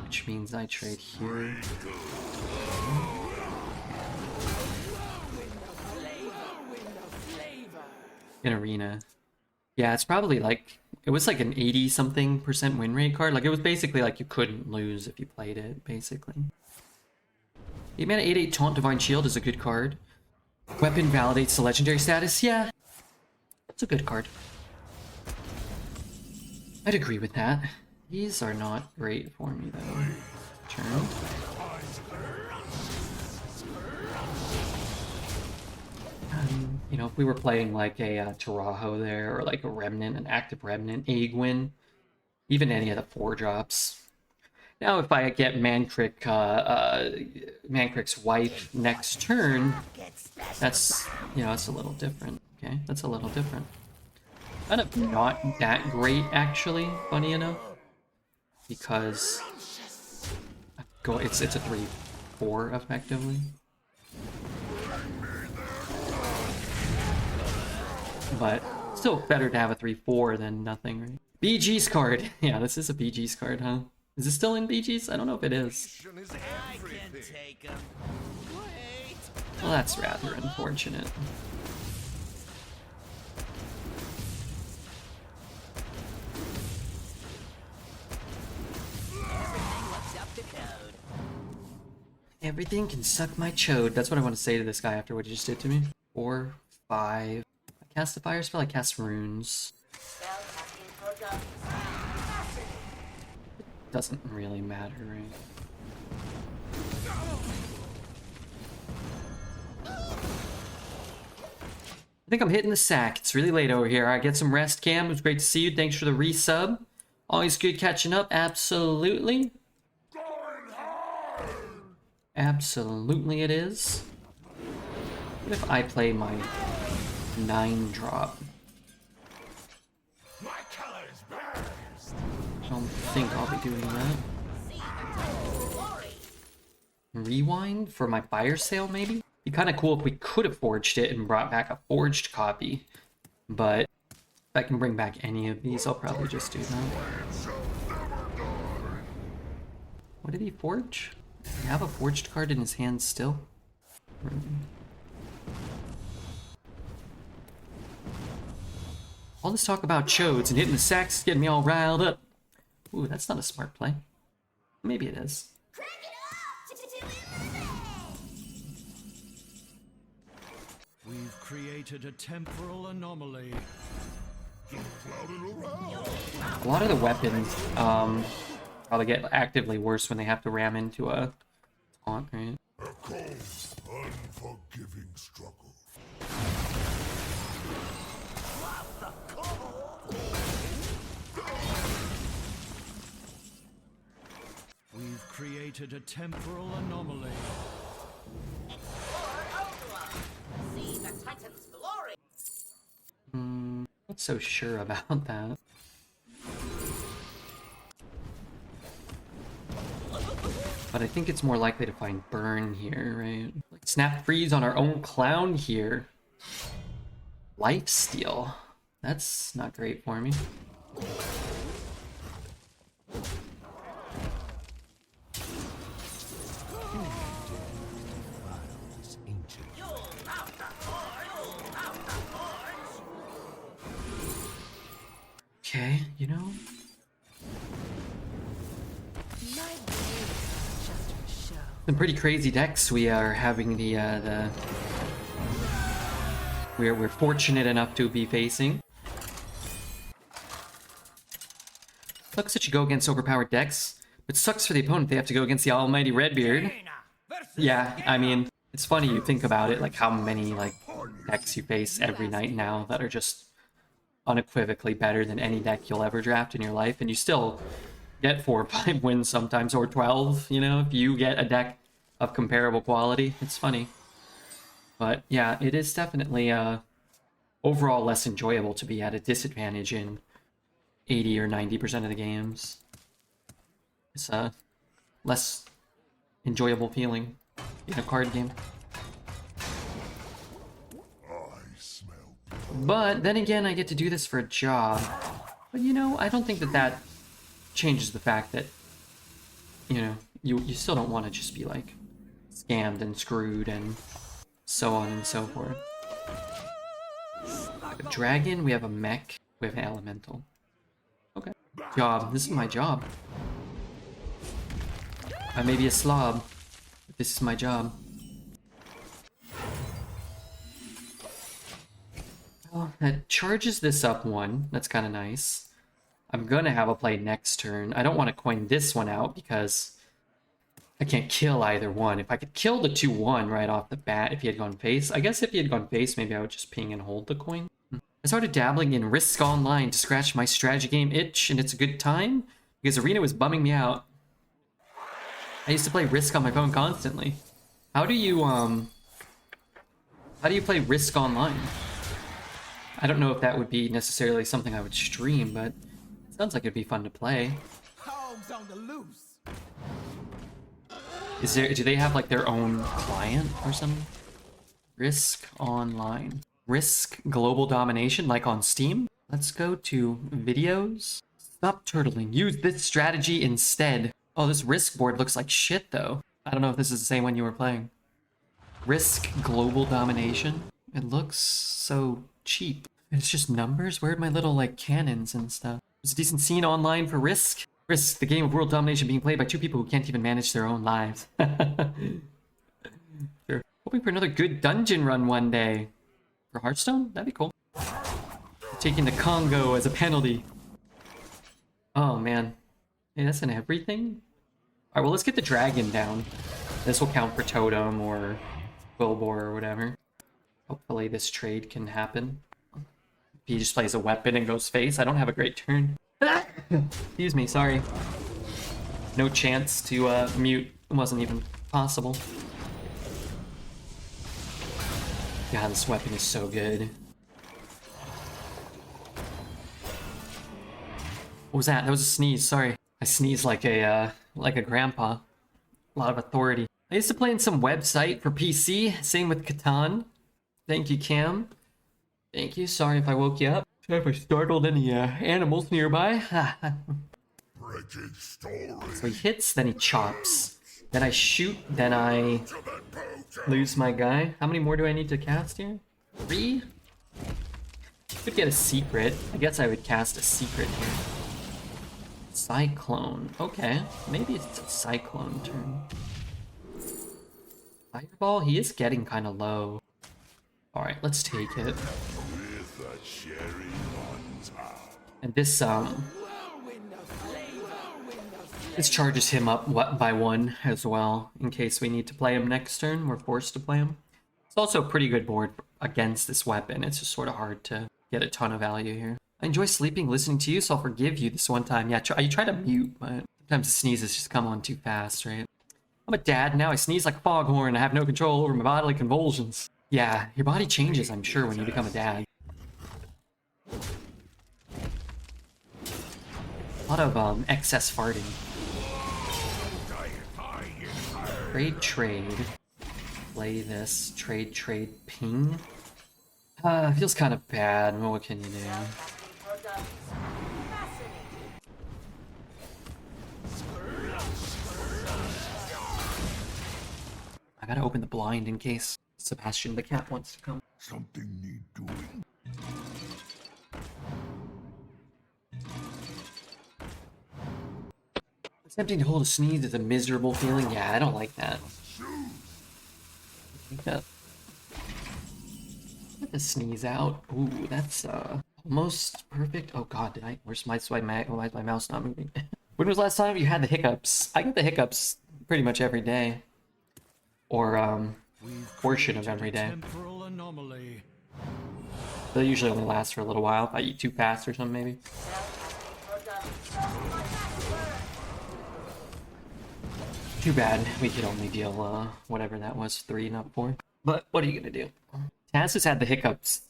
Which means I trade here. In Arena. Yeah, it's probably like... It was like an 80-something% win rate card. Like, it was basically like you couldn't lose if you played it, basically. 8-mana 8/8 Taunt Divine Shield is a good card. Weapon validates the legendary status. Yeah, it's a good card. I'd agree with that. These are not great for me, though. Turn. You know, if we were playing like a Tarajo there, or like a Remnant, an active Remnant, Aegwin, even any of the 4-drops. Now, if I get Mancrik, Mancrick's wife next turn, that's, you know, that's a little different. Okay, that's a little different. Kind of not that great, actually, funny enough, because it's a 3/4 effectively. But still better to have a 3/4 than nothing, right? BG's card. Yeah, this is a BG's card, huh? Is this still in BG's? I don't know if it is. Well, that's rather unfortunate. Everything can suck my chode. That's what I want to say to this guy after what he just did to me. 4, 5. I cast a fire spell, I cast runes. Doesn't really matter, right? I think I'm hitting the sack. It's really late over here. Alright, get some rest, Cam. It was great to see you. Thanks for the resub. Always good catching up. Absolutely. Absolutely it is. What if I play my 9-drop? I don't think I'll be doing that. Rewind for my fire sale, maybe? Be kind of cool if we could have forged it and brought back a forged copy. But if I can bring back any of these, I'll probably just do that. What did he forge? Does he have a forged card in his hand still? All this talk about chodes and hitting the sacks is getting me all riled up. Ooh, that's not a smart play. Maybe it is. We've created a temporal anomaly. A lot of the weapons probably get actively worse when they have to ram into a taunt, right? A cold, unforgiving struggle. We've created a temporal anomaly. See the Titan's glory. Not so sure about that. But I think it's more likely to find burn here, right? Like snap freeze on our own clown here. Lifesteal. That's not great for me. Okay, you know. Some pretty crazy decks we are having we're fortunate enough to be facing. Sucks that you go against overpowered decks, but sucks for the opponent they have to go against the almighty Redbeard. Yeah, I mean, it's funny you think about it, like how many like decks you face every night now that are just unequivocally better than any deck you'll ever draft in your life, and you still get 4 or 5 wins sometimes, or 12, you know, if you get a deck of comparable quality. It's funny. But yeah, it is definitely overall less enjoyable to be at a disadvantage in 80 or 90% of the games. It's a less enjoyable feeling in a card game. I smell But then again, I get to do this for a job. But you know, I don't think that that changes the fact that, you know, you still don't want to just be like scammed and screwed and so on and so forth. We have a dragon, we have a mech, we have an elemental. Okay. Job. This is my job. I may be a slob, but this is my job. Oh, that charges this up 1. That's kind of nice. I'm gonna have a play next turn. I don't want to coin this one out because I can't kill either one. If I could kill the 2-1 right off the bat if he had gone face, I guess if he had gone face, maybe I would just ping and hold the coin. I started dabbling in Risk Online to scratch my strategy game itch, and it's a good time because Arena was bumming me out. I used to play Risk on my phone constantly. How do you play Risk Online? I don't know if that would be necessarily something I would stream, but it sounds like it'd be fun to play. Hogs on the loose. Do they have like their own client or something? Risk Online. Risk Global Domination, like on Steam? Let's go to videos. Stop turtling. Use this strategy instead. Oh, this Risk board looks like shit though. I don't know if this is the same one you were playing. Risk Global Domination. It looks so cheap. It's just numbers? Where are my little like cannons and stuff? There's a decent scene online for Risk. Risk, the game of world domination being played by 2 people who can't even manage their own lives. Sure. Hoping for another good dungeon run one day. For Hearthstone? That'd be cool. Taking the Congo as a penalty. Oh man. Hey, that's an everything? Alright, well let's get the dragon down. This will count for Totem or Wilbur or whatever. Hopefully this trade can happen. If he just plays a weapon and goes face, I don't have a great turn. Excuse me, sorry. No chance to mute. It wasn't even possible. God, this weapon is so good. What was that? That was a sneeze, sorry. I sneezed like a grandpa. A lot of authority. I used to play in some website for PC, same with Catan. Thank you, Cam. Thank you, sorry if I woke you up. Sorry if I startled any animals nearby. wretched story. So he hits, then he chops. Then I shoot, then I lose my guy. How many more do I need to cast here? 3? Could get a secret. I guess I would cast a secret here. Cyclone. Okay, maybe it's a cyclone turn. Fireball, he is getting kind of low. Alright, let's take it. With a cherry on top. And this charges him up by 1 as well, in case we need to play him next turn. We're forced to play him. It's also a pretty good board against this weapon. It's just sort of hard to get a ton of value here. I enjoy sleeping listening to you, so I'll forgive you this one time. Yeah, you try to mute, but sometimes the sneezes just come on too fast, right? I'm a dad now. I sneeze like a foghorn. I have no control over my bodily convulsions. Yeah, your body changes, I'm sure, when you become a dad. A lot of excess farting. Trade. Play this. Trade, ping. Feels kind of bad. What can you do? I gotta open the blind in case Sebastian the cat wants to come. Something need doing. Attempting to hold a sneeze is a miserable feeling. Yeah, I don't like that. Get the sneeze out. Ooh, that's almost perfect. Oh god, where's why is my mouse not moving? When was the last time you had the hiccups? I get the hiccups pretty much every day. Or portion of every day. They usually only last for a little while. If I eat too fast or something, maybe. Too bad we could only deal whatever that was, 3, not 4. But what are you gonna do? Taz has had the hiccups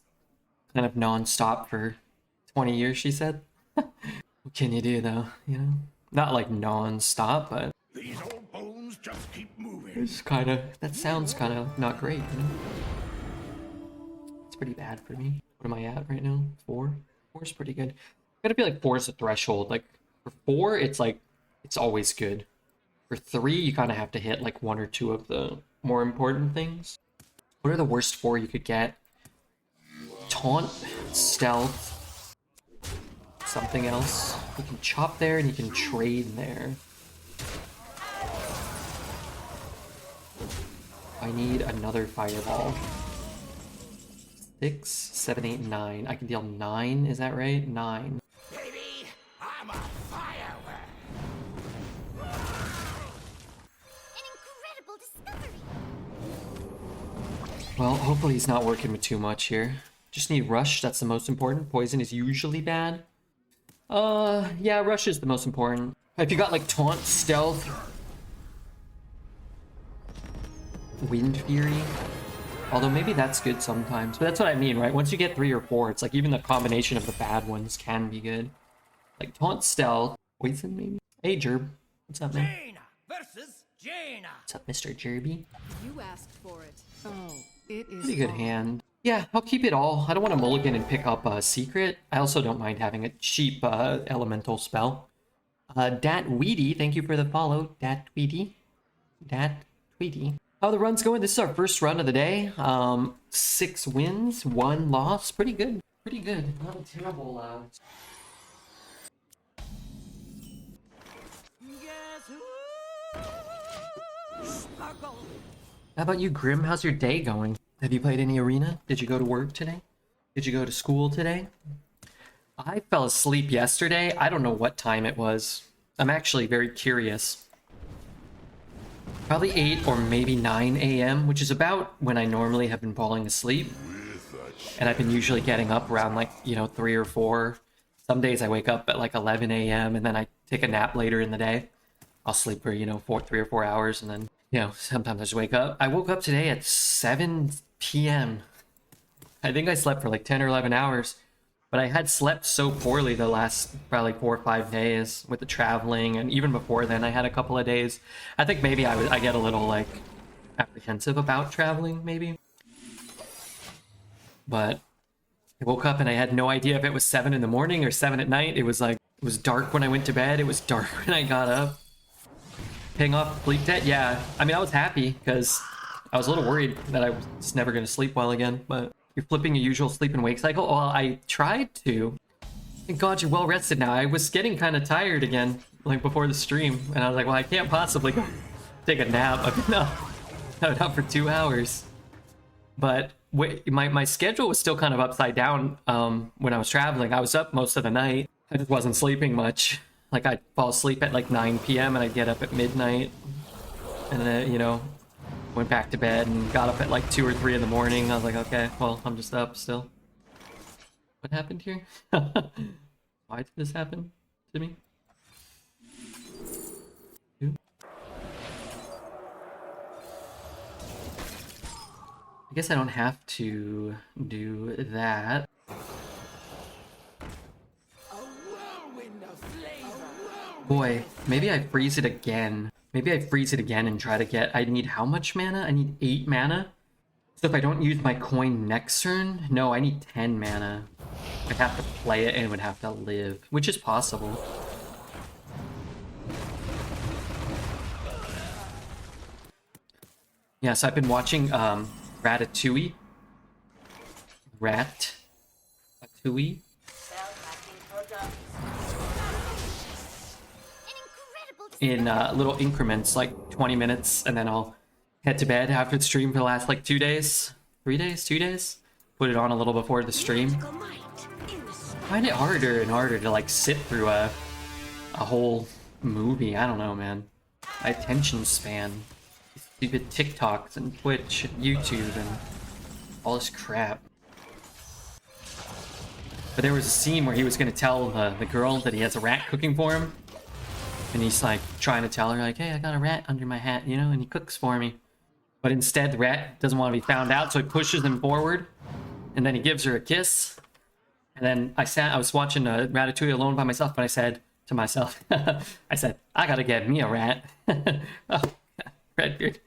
kind of non-stop for 20 years, she said. What can you do though, you know? Not like non-stop, but These old bones just keep moving. it's kind of, that sounds kind of not great, you know? It's pretty bad for me. What am I at right now? 4? 4 is pretty good. Gotta be like 4 is the threshold. Like for 4, it's like, it's always good. For 3, you kind of have to hit like 1 or 2 of the more important things. What are the worst 4 you could get? Taunt, stealth, something else. You can chop there and you can trade there. I need another fireball. 6, 7, 8, 9. I can deal 9, is that right? 9. Baby, I'm a firework. An incredible discovery. Well, hopefully he's not working with too much here. Just need rush, that's the most important. Poison is usually bad. Yeah, rush is the most important. If you got like taunt, stealth, wind fury, although maybe that's good sometimes. But that's what I mean, right? Once you get 3 or 4, it's like even the combination of the bad ones can be good. Like taunt, stealth, poison maybe. Hey Jerb, what's up, man? Jaina versus Jaina. What's up, Mr. Jerby? You asked for it. Oh, it is. Pretty good on. hand. Yeah, I'll keep it all. I don't want to mulligan and pick up a secret. I also don't mind having a cheap elemental spell. Dat Weedy, thank you for the follow. Dat Weedy. Dat Tweety. How are the runs going? This is our first run of the day. 6 wins, 1 loss. Pretty good. Pretty good. Not a terrible. Guess who? Sparkle. How about you, Grim? How's your day going? Have you played any arena? Did you go to work today? Did you go to school today? I fell asleep yesterday. I don't know what time it was. I'm actually very curious. Probably 8 or maybe 9 a.m., which is about when I normally have been falling asleep. And I've been usually getting up around like, 3 or 4. Some days I wake up at like 11 a.m. and then I take a nap later in the day. I'll sleep for, 3 or 4 hours and then, sometimes I just wake up. I woke up today at 7 p.m. I think I slept for like 10 or 11 hours. But I had slept so poorly the last probably 4 or 5 days with the traveling, and even before then I had a couple of days. I think maybe I get a little like apprehensive about traveling maybe. But I woke up and I had no idea if it was 7 in the morning or 7 at night. It was dark when I went to bed. It was dark when I got up. Paying off sleep debt, yeah. I mean, I was happy because I was a little worried that I was never going to sleep well again, but you're flipping your usual sleep and wake cycle? Well, I tried to. Thank God you're well rested now. I was getting kind of tired again, like before the stream, and I was like, well, I can't possibly go take a nap. I've been up for 2 hours. But my schedule was still kind of upside down when I was traveling. I was up most of the night. I just wasn't sleeping much. Like, I'd fall asleep at like 9 p.m. and I'd get up at midnight. And then, went back to bed and got up at like 2 or 3 in the morning. I was like, okay, well, I'm just up still. What happened here? Why did this happen to me? I guess I don't have to do that. Boy, maybe I freeze it again. Maybe I freeze it again and try to get... I need how much mana? I need 8 mana? So if I don't use my coin next turn... No, I need 10 mana. I'd have to play it and it would have to live. Which is possible. Yeah, so I've been watching Ratatouille. Ratatouille. In little increments, like 20 minutes, and then I'll head to bed after the stream for the last like 2 days. 3 days? 2 days? Put it on a little before the stream. I find it harder and harder to like sit through a whole movie. I don't know, man. My attention span. Stupid TikToks and Twitch and YouTube and all this crap. But there was a scene where he was going to tell the girl that he has a rat cooking for him. And he's like trying to tell her like, hey, I got a rat under my hat, you know, and he cooks for me. But instead the rat doesn't want to be found out, so he pushes him forward, and then he gives her a kiss. And then I was watching Ratatouille alone by myself, but I said to myself, I said, I gotta get me a rat. Oh, Redbeard.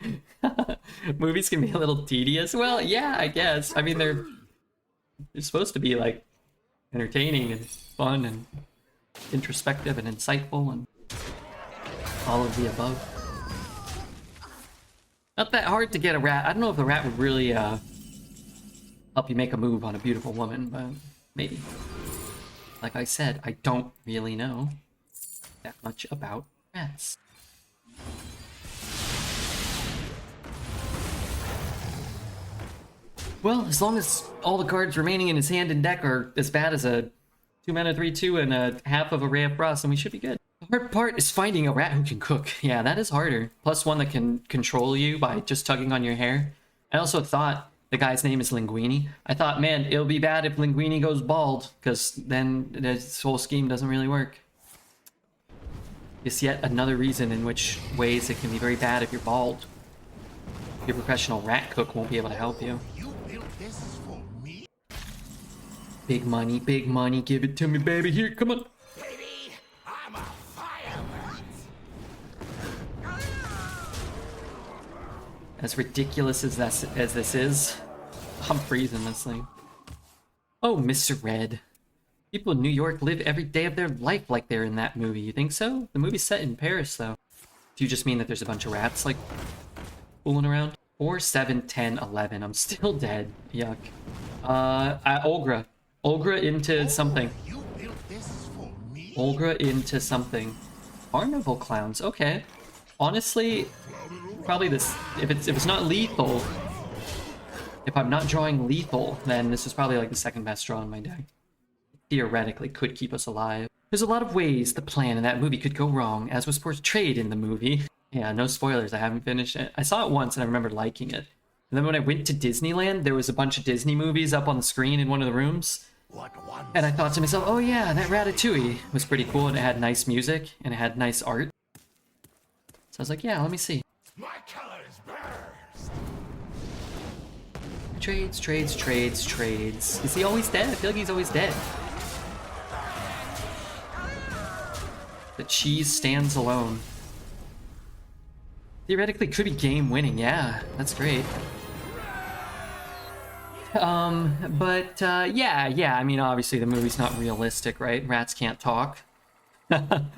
Movies can be a little tedious. Well, yeah, I guess. I mean, they're supposed to be like entertaining and fun and introspective and insightful and all of the above. Not that hard to get a rat. I don't know if the rat would really help you make a move on a beautiful woman, but maybe. Like I said, I don't really know that much about rats. Well, as long as all the cards remaining in his hand and deck are as bad as a 2-mana 3/2 and a half of a Ray of Frost, then we should be good. The hard part is finding a rat who can cook. Yeah, that is harder. Plus one that can control you by just tugging on your hair. I also thought the guy's name is Linguini. I thought, man, it'll be bad if Linguini goes bald, because then this whole scheme doesn't really work. It's yet another reason in which ways it can be very bad if you're bald. Your professional rat cook won't be able to help you. Big money, give it to me, baby. Here, come on. Baby, I'm a fireman. As ridiculous as this is, I'm freezing this thing. Oh, Mr. Red. People in New York live every day of their life like they're in that movie. You think so? The movie's set in Paris, though. Do you just mean that there's a bunch of rats, like, fooling around? 4, 7, 10, 11. I'm still dead. Yuck. Olgra. Olgra into something. You built this for me? Olgra into something. Carnival clowns. Okay. Honestly, probably this. If it's not lethal, if I'm not drawing lethal, then this is probably like the second best draw in my deck. Theoretically, could keep us alive. There's a lot of ways the plan in that movie could go wrong, as was portrayed in the movie. Yeah, no spoilers. I haven't finished it. I saw it once and I remember liking it. And then when I went to Disneyland, there was a bunch of Disney movies up on the screen in one of the rooms. And I thought to myself, oh yeah, that Ratatouille was pretty cool, and it had nice music, and it had nice art. So I was like, yeah, let me see. My colors burst. Trades. Is he always dead? I feel like he's always dead. The cheese stands alone. Theoretically could be game winning, yeah, that's great. Yeah, I mean, obviously the movie's not realistic, right? Rats can't talk. And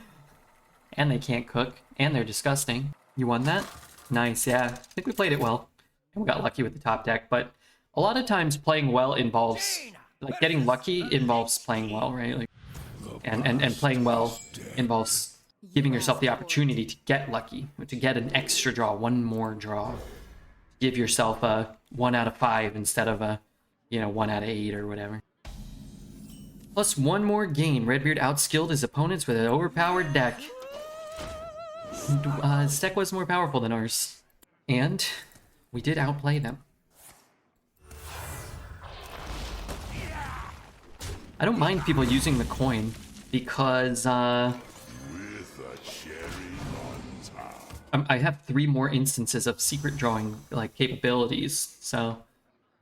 they can't cook, and they're disgusting. You won that? Nice, yeah. I think we played it well. And we got lucky with the top deck, but a lot of times playing well involves, like, getting lucky involves playing well, right? Like, and playing well involves giving yourself the opportunity to get lucky, to get an extra draw, one more draw. Give yourself a 1 out of 5 instead of a, 1 out of 8 or whatever. Plus one more gain. Redbeard outskilled his opponents with an overpowered deck. His deck was more powerful than ours. And we did outplay them. I don't mind people using the coin because, I have 3 more instances of secret drawing like capabilities, so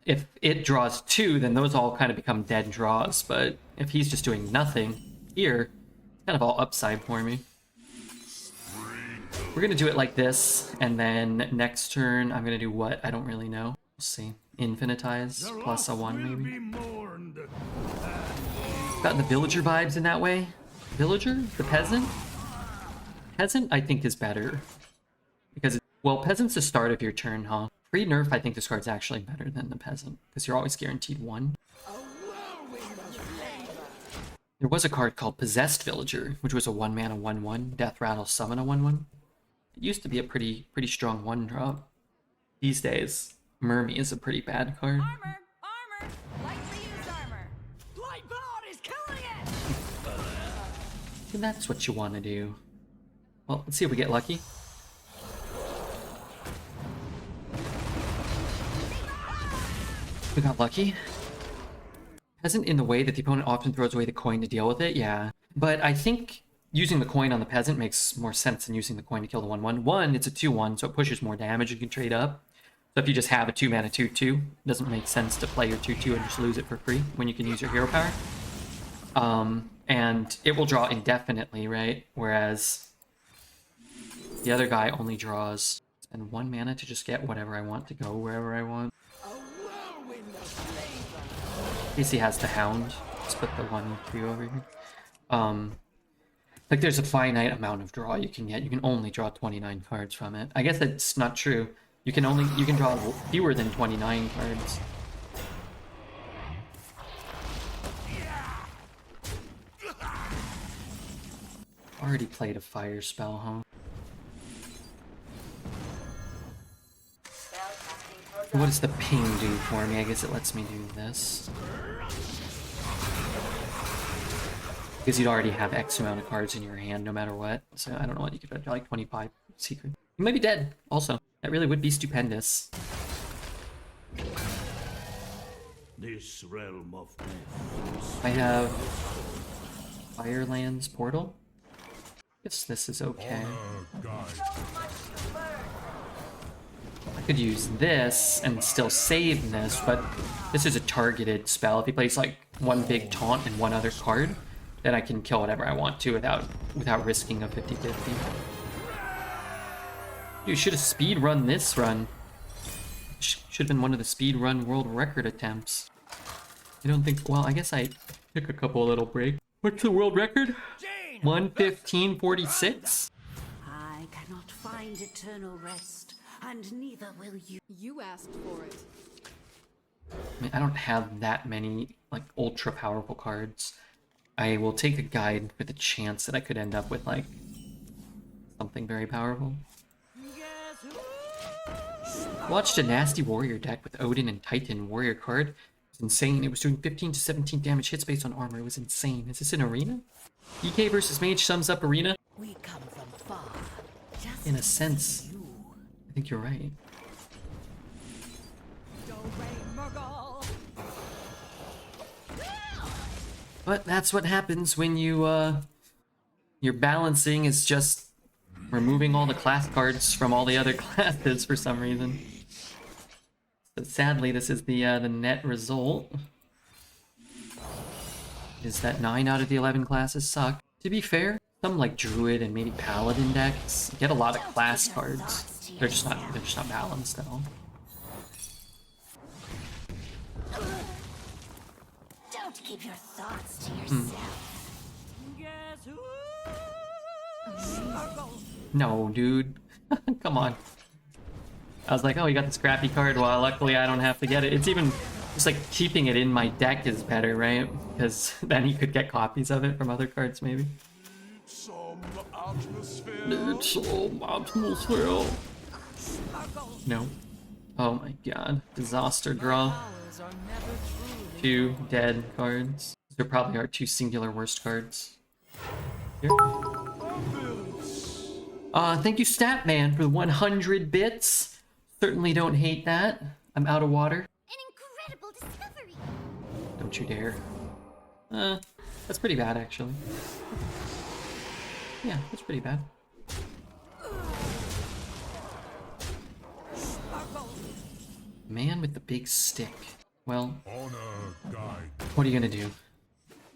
if it draws 2, then those all kind of become dead draws. But if he's just doing nothing here, it's kind of all upside for me. We're gonna do it like this, and then next turn I'm gonna do what? I don't really know. We'll see. Infinitize plus a 1 maybe. Got the villager vibes in that way. Villager? The peasant? Peasant I think is better. Because, well, peasant's the start of your turn, huh? Pre-nerf, I think this card's actually better than the peasant, because you're always guaranteed 1. There was a card called Possessed Villager, which was a 1-mana 1/1, Death Rattle Summon a 1/1. It used to be a pretty strong 1-drop. These days, Mermy is a pretty bad card. Armor! Lightly used armor! Lightboard is killing it! And that's what you want to do. Well, let's see if we get lucky. We got lucky. Peasant in the way that the opponent often throws away the coin to deal with it, yeah. But I think using the coin on the peasant makes more sense than using the coin to kill the 1/1. One, it's a 2/1, so it pushes more damage. You can trade up. So if you just have a 2-mana 2/2, it doesn't make sense to play your 2/2 and just lose it for free when you can use your hero power. And it will draw indefinitely, right? Whereas the other guy only draws spend 1 mana to just get whatever I want to go wherever I want. Casey has the Hound. Let's put the 1/2 over here. Like there's a finite amount of draw you can get. You can only draw 29 cards from it. I guess that's not true. You can draw fewer than 29 cards. Already played a fire spell, huh? What does the ping do for me? I guess it lets me do this. Because you'd already have X amount of cards in your hand no matter what. So I don't know what you could put, like 25 secret. You might be dead, also. That really would be stupendous. This realm of death. I have Firelands Portal. Guess this is okay. I could use this and still save this, but this is a targeted spell. If he plays like one big taunt and one other card, then I can kill whatever I want to without risking a 50-50. Dude, should have speed run this run. Should have been one of the speed run world record attempts. I don't think. Well, I guess I took a couple little breaks. What's the world record? 1:15:46. I cannot find eternal rest, and neither will you. You asked for it. I mean, I don't have that many like ultra powerful cards. I will take a guide with a chance that I could end up with like something very powerful. Watched a nasty warrior deck with Odin and Titan warrior card. It was insane. It was doing 15 to 17 damage hits based on armor. It was insane. Is this an arena? EK versus Mage sums up arena? We come from far. Just In a sense, you. I think you're right. But that's what happens when you, your balancing is just removing all the class cards from all the other classes for some reason. So sadly, this is the net result. Is that 9 out of the 11 classes suck. To be fair, some like Druid and maybe Paladin decks get a lot of class cards. They're just not balanced at all. Don't keep your thoughts to yourself. No, dude. Come on. I was like, oh, you got this crappy card. Well, luckily I don't have to get it. It's even just like keeping it in my deck is better, right? Because then you could get copies of it from other cards, maybe. Some atmosphere. Need some atmosphere. No. Oh my god. Disaster draw. 2 dead cards. There probably are 2 singular worst cards. Here. Thank you, Statman, for the 100 bits. Certainly don't hate that. I'm out of water. An incredible discovery. Don't you dare. That's pretty bad, actually. Yeah, that's pretty bad. Man with the big stick. Well, what are you gonna do?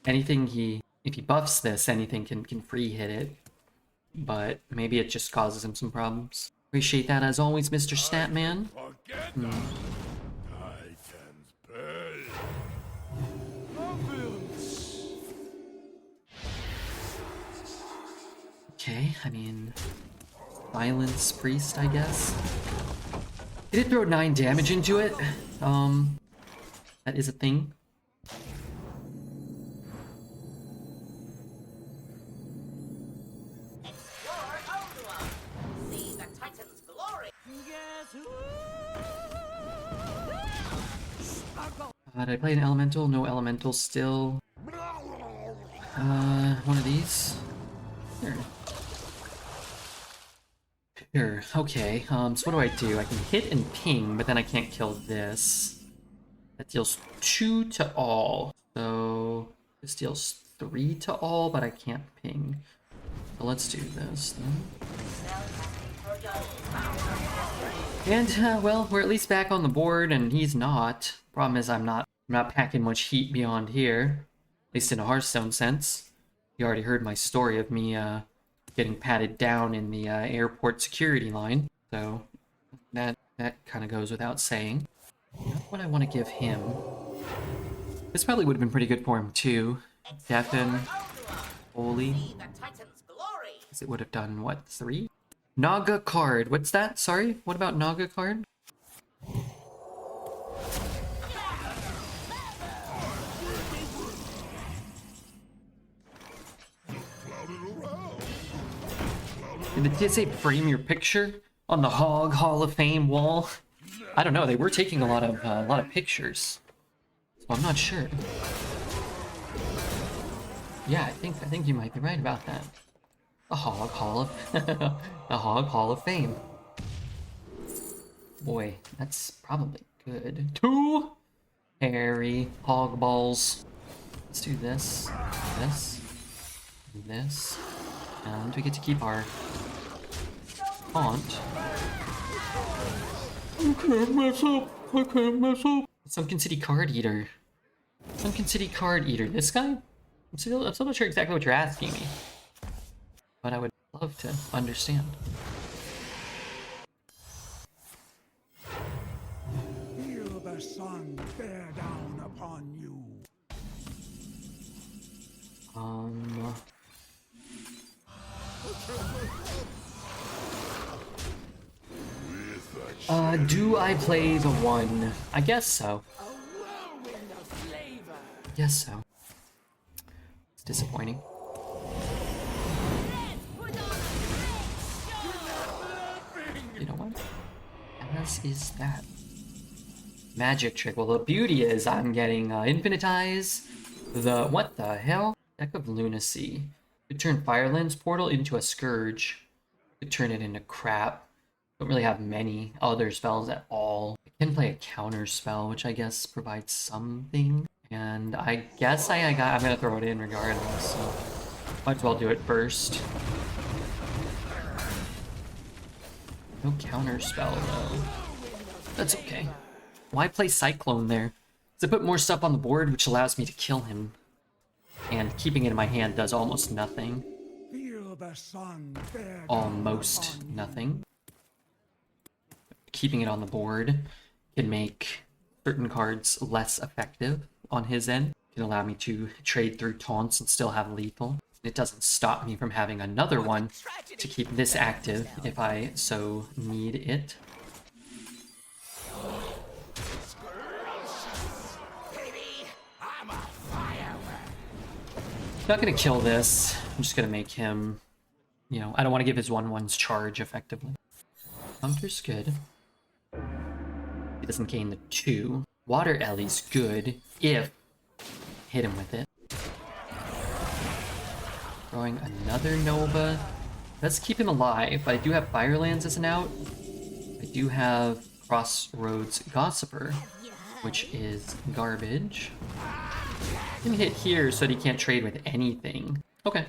Anything if he buffs this, anything can free hit it. But maybe it just causes him some problems. Appreciate that as always, Mr. Statman. Titans pay. Okay, I mean, Violence Priest, I guess. He did throw 9 damage into it. That is a thing. Explore Oldua. See the Titan's glory. Did I play an elemental? No elemental still. One of these. Here. Sure, okay. So what do I do? I can hit and ping, but then I can't kill this. That deals 2 to all. So this deals 3 to all, but I can't ping. So let's do this then. And, well, we're at least back on the board, and he's not. Problem is I'm not packing much heat beyond here. At least in a Hearthstone sense. You already heard my story of me, getting patted down in the, airport security line. So, that kind of goes without saying. Not what I want to give him. This probably would have been pretty good for him, too. Deafen. Holy. See the Titan's glory. Because it would have done, what, 3? Naga card. What's that? Sorry? What about Naga card? Did it say frame your picture on the Hog Hall of Fame wall? I don't know. They were taking a lot of pictures, so I'm not sure. Yeah, I think you might be right about that. The Hog Hall of the Hog Hall of Fame. Boy, that's probably good. 2 hairy hog balls. Let's do this, this, and this, and we get to keep our taunt. I can't mess up. I can't mess up. Sunken City Card Eater. Sunken City Card Eater. This guy? I'm still not sure exactly what you're asking me, but I would love to understand. Feel the sun bear down upon you. Do I play the 1? I guess so. Guess so. It's disappointing. You know what? As is that. Magic trick. Well, the beauty is I'm getting Infinitize. What the hell? Deck of Lunacy. Could turn Firelands Portal into a Scourge. Could turn it into crap. Don't really have many other spells at all. I can play a counter spell, which I guess provides something. And I guess I'm gonna throw it in regardless, so might as well do it first. No counter spell though. That's okay. Why play Cyclone there? Because I put more stuff on the board, which allows me to kill him. And keeping it in my hand does almost nothing. Feel the sun bear down Almost upon you. nothing. Keeping it on the board can make certain cards less effective on his end. It can allow me to trade through taunts and still have lethal. It doesn't stop me from having another one to keep this active if I so need it. Not gonna kill this. I'm just gonna make him, you know, I don't want to give his 1/1s charge effectively. Hunter's good. He doesn't gain the 2. Water Ellie's good if hit him with it. Throwing another Nova. Let's keep him alive, but I do have Firelands as an out. I do have Crossroads Gossiper, which is garbage. I'm gonna hit here so that he can't trade with anything. Okay,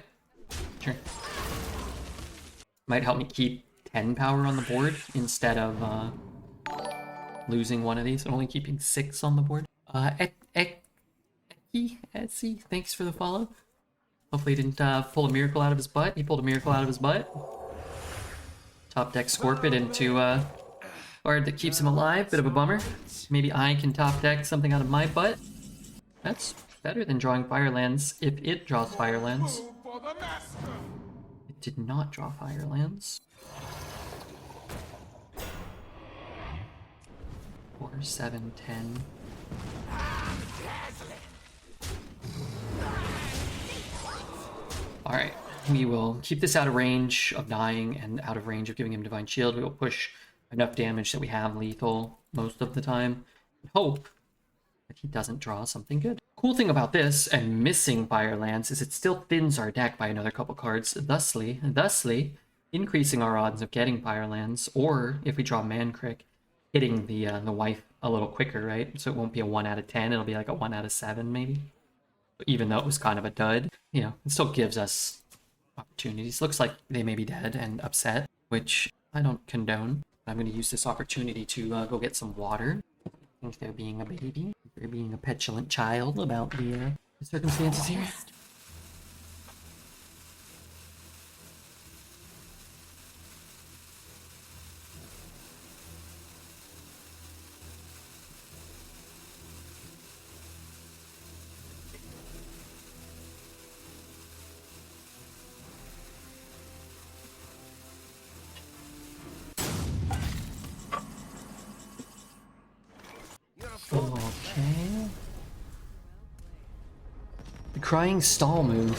sure. Might help me keep 10 power on the board instead of losing one of these and only keeping 6 on the board. Etsy, thanks for the follow. Hopefully he didn't pull a miracle out of his butt. He pulled a miracle out of his butt. Top deck Scorpid into card that keeps him alive. Bit of a bummer. Maybe I can top deck something out of my butt. That's better than drawing Firelands if it draws Firelands. It did not draw Firelands. 4, 7, 10. Alright, we will keep this out of range of dying and out of range of giving him Divine Shield. We will push enough damage that we have lethal most of the time. And hope that he doesn't draw something good. Cool thing about this and missing Firelands is it still thins our deck by another couple cards, thusly increasing our odds of getting Firelands, or if we draw Mancrick, hitting the wife a little quicker, right? So it won't be a 1 out of 10, it'll be like a 1 out of 7 maybe. Even though it was kind of a dud, you know, it still gives us opportunities. Looks like they may be dead and upset, which I don't condone. I'm going to use this opportunity to go get some water. I think they're being a baby. They're being a petulant child about the circumstances here. Okay. The crying stall move.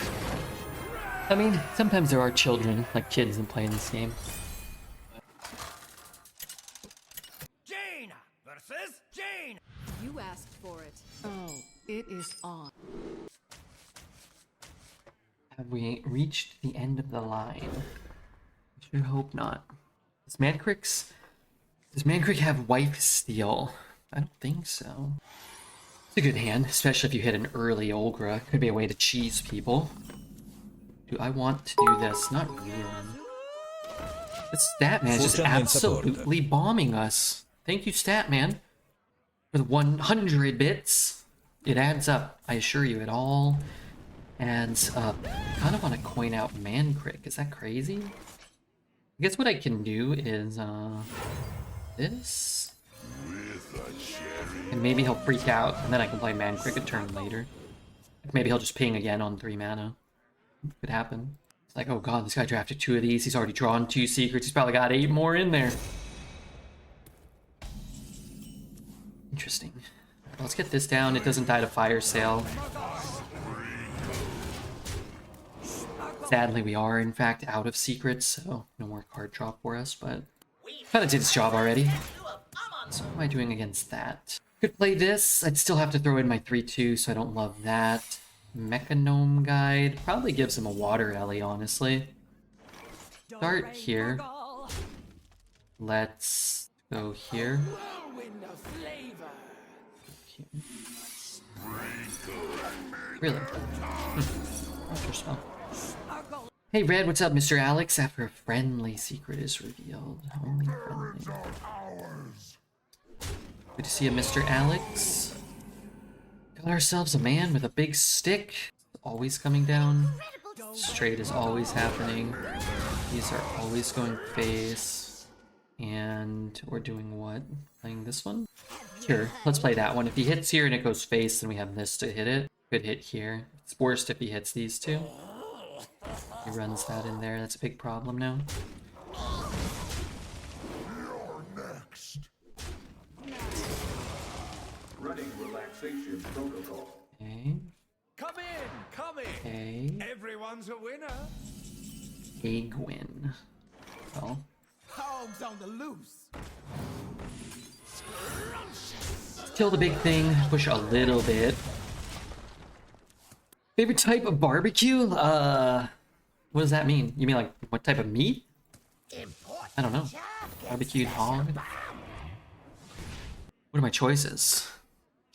I mean, sometimes there are children, like kids, that play in this game. Jaina versus Jaina. You asked for it. Oh, it is on. Have we reached the end of the line? I sure hope not. Does Mancrick have wife steal? I don't think so. It's a good hand, especially if you hit an early Olgra. Could be a way to cheese people. Do I want to do this? Not really. This Statman is just absolutely bombing us. Thank you, Statman, for the 100 bits. It adds up, I assure you, it all adds up. I kind of want to coin out Mancrick. Is that crazy? I guess what I can do is, this. And maybe he'll freak out, and then I can play Mancrick a turn later. Maybe he'll just ping again on 3 mana. Could happen. It's like, oh god, this guy drafted 2 of these. He's already drawn 2 secrets. He's probably got 8 more in there. Interesting. Let's get this down. It doesn't die to fire sale. Sadly, we are, in fact, out of secrets, so no more card draw for us, but kind of did its job already. So what am I doing against that? Could play this. I'd still have to throw in my 3/2, so I don't love that. Mechanome Guide. Probably gives him a Water Ellie, honestly. Start here. Let's go here. Really? Spell. Hey Red, what's up, Mr. Alex? After a friendly secret is revealed. Only friendly. Good to see you, Mr. Alex. Got ourselves a man with a big stick. Always coming down. Straight is always happening. These are always going face. And we're doing what? Playing this one? Sure, let's play that one. If he hits here and it goes face, then we have this to hit it. Could hit here. It's worst if he hits these two. He runs that in there. That's a big problem now. Running relaxation protocol. Okay. Come in. Okay. Everyone's a winner. A win. Well. Hogs on the loose. Kill the big thing. Push a little bit. Favorite type of barbecue? What does that mean? You mean like what type of meat? I don't know. Barbecued hog? What are my choices?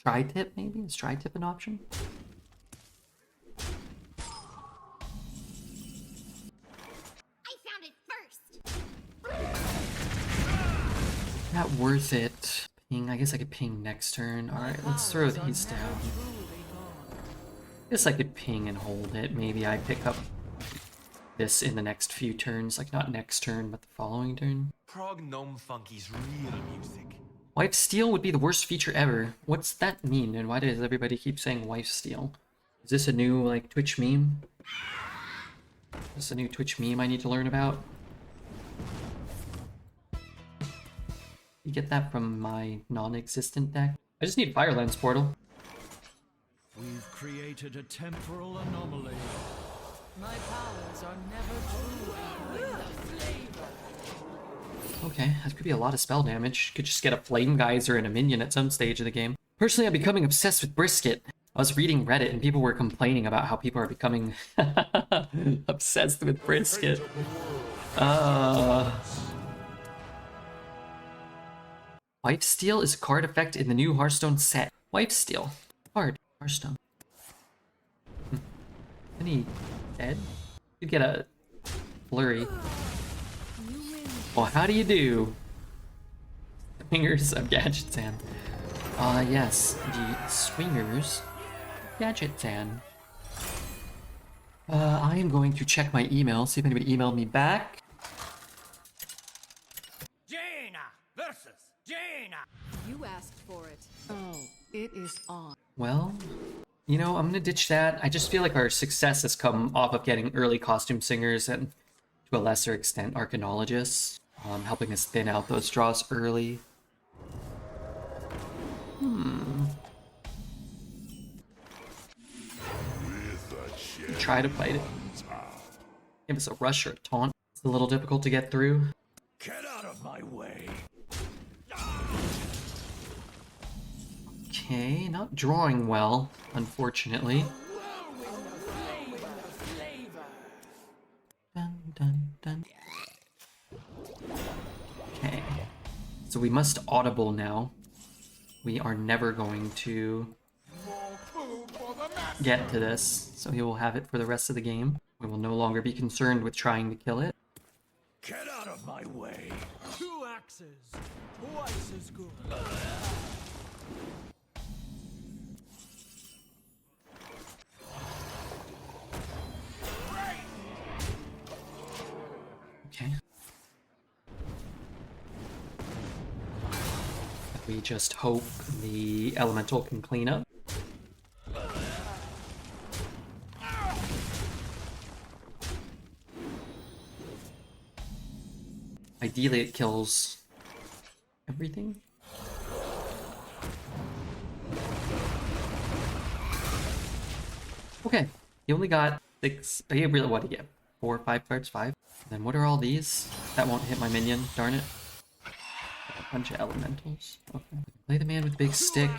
Tri-tip maybe? Is tri-tip an option? I found it first. Not worth it. Ping. I guess I could ping next turn. Alright, let's throw these down. Guess I could ping and hold it. Maybe I pick up this in the next few turns. Like, not next turn, but the following turn. Prog Gnome Funky's real music. Wife steal would be the worst feature ever. What's that mean? And why does everybody keep saying wife steal? Is this a new, like, Twitch meme? Is this a new Twitch meme I need to learn about? You get that from my non-existent deck? I just need Fire Lens Portal. We've created a temporal anomaly. My powers are never true. Okay, that could be a lot of spell damage. Could just get a Flame Geyser and a minion at some stage of the game. Personally, I'm becoming obsessed with brisket. I was reading Reddit and people were complaining about how people are becoming obsessed with brisket. Wife Steal is a card effect in the new Hearthstone set. Wife Steal. Card. Hearthstone. Any dead? You get a blurry. Well, how do you do? Swingers of Gadgetzan. Yes, the Swingers of Gadgetzan. I am going to check my email, see if anybody emailed me back. Jaina versus Jaina. You asked for it. Oh, it is on. Well, you know, I'm gonna ditch that. I just feel like our success has come off of getting early costume singers and, to a lesser extent, archaeologists, helping us thin out those draws early. Try to fight it. Give us a rush or a taunt. It's a little difficult to get through. Get out of my way. Okay, not drawing well, unfortunately. Dun, dun, dun. Okay, so we must audible now. We are never going to get to this, so he will have it for the rest of the game. We will no longer be concerned with trying to kill it. Get out of my way. 2 axes, twice as good. Okay. We just hope the elemental can clean up. Ideally, it kills everything. Okay, he only got 6. He really, what did he get? 4 or 5 cards? 5. Then what are all these? That won't hit my minion. Darn it. A bunch of elementals. Okay. Play the man with big stick.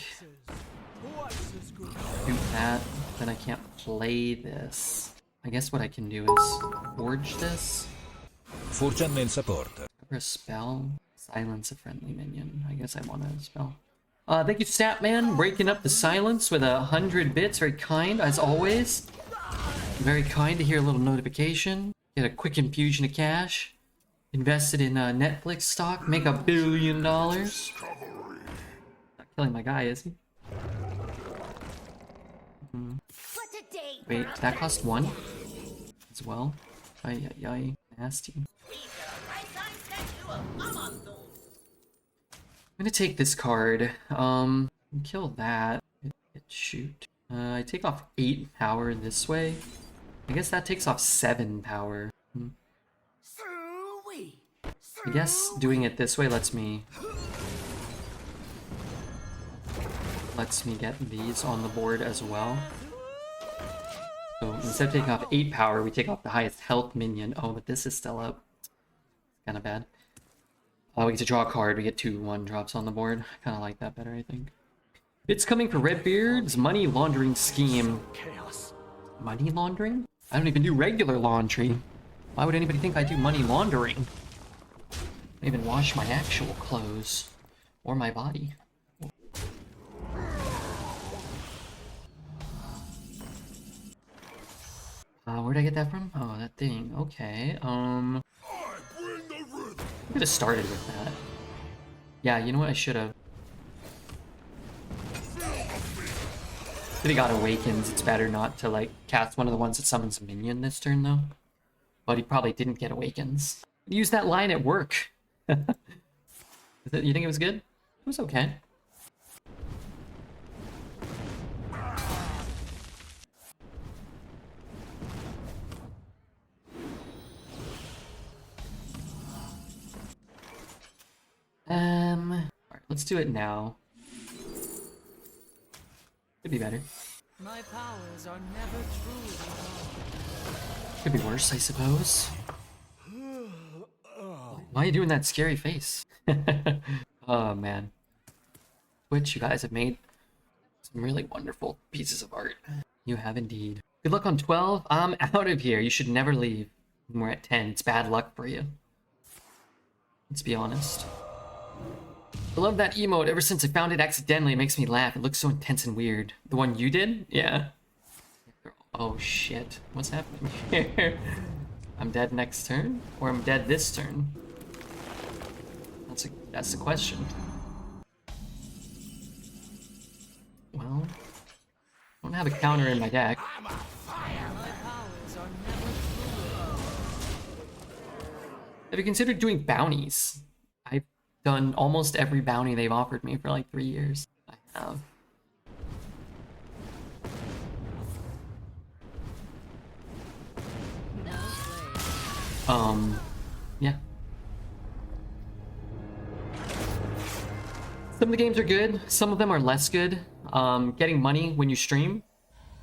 Do that. Then I can't play this. I guess what I can do is forge this. Forgia nel support. For a spell, silence a friendly minion. I guess I want a spell. Thank you, Statman, breaking up the silence with 100 bits. Very kind, as always. Very kind to hear a little notification. Get a quick infusion of cash. Invested in Netflix stock. Make $1 billion. Not killing my guy, is he? What a day! Wait, that cost 1 as well. Ay, ay, ay. Nasty. I'm gonna take this card. Kill that. Shoot. I take off 8 power this way. I guess that takes off 7 power. I guess doing it this way lets me get these on the board as well. So instead of taking off 8 power, we take off the highest health minion. Oh, but this is still up. Kind of bad. We get to draw a card. We get 2 1-drops on the board. Kind of like that better, I think. It's coming for Redbeard's money laundering scheme. Chaos. Money laundering? I don't even do regular laundry. Why would anybody think I do money laundering? I don't even wash my actual clothes. Or my body. Where'd I get that from? Oh, that thing. Okay, I'm gonna started with that. Yeah, you know what? I should have. But he got Awakens. It's better not to, like, cast one of the ones that summons a minion this turn, though. But he probably didn't get Awakens. Use that line at work. You think it was good? It was okay. Alright, let's do it now. Could be better. My powers are never truly gone. Could be worse, I suppose. Why are you doing that scary face? Oh, man. Twitch, you guys have made some really wonderful pieces of art. You have indeed. Good luck on 12. I'm out of here. You should never leave when we're at 10. It's bad luck for you. Let's be honest. I love that emote. Ever since I found it accidentally, it makes me laugh. It looks so intense and weird. The one you did? Yeah. Oh, shit. What's happening here? I'm dead next turn, or I'm dead this turn. That's the question. Well, I don't have a counter in my deck. Have you considered doing bounties? I've done almost every bounty they've offered me for like 3 years. I have. Yeah. Some of the games are good, some of them are less good. Getting money when you stream,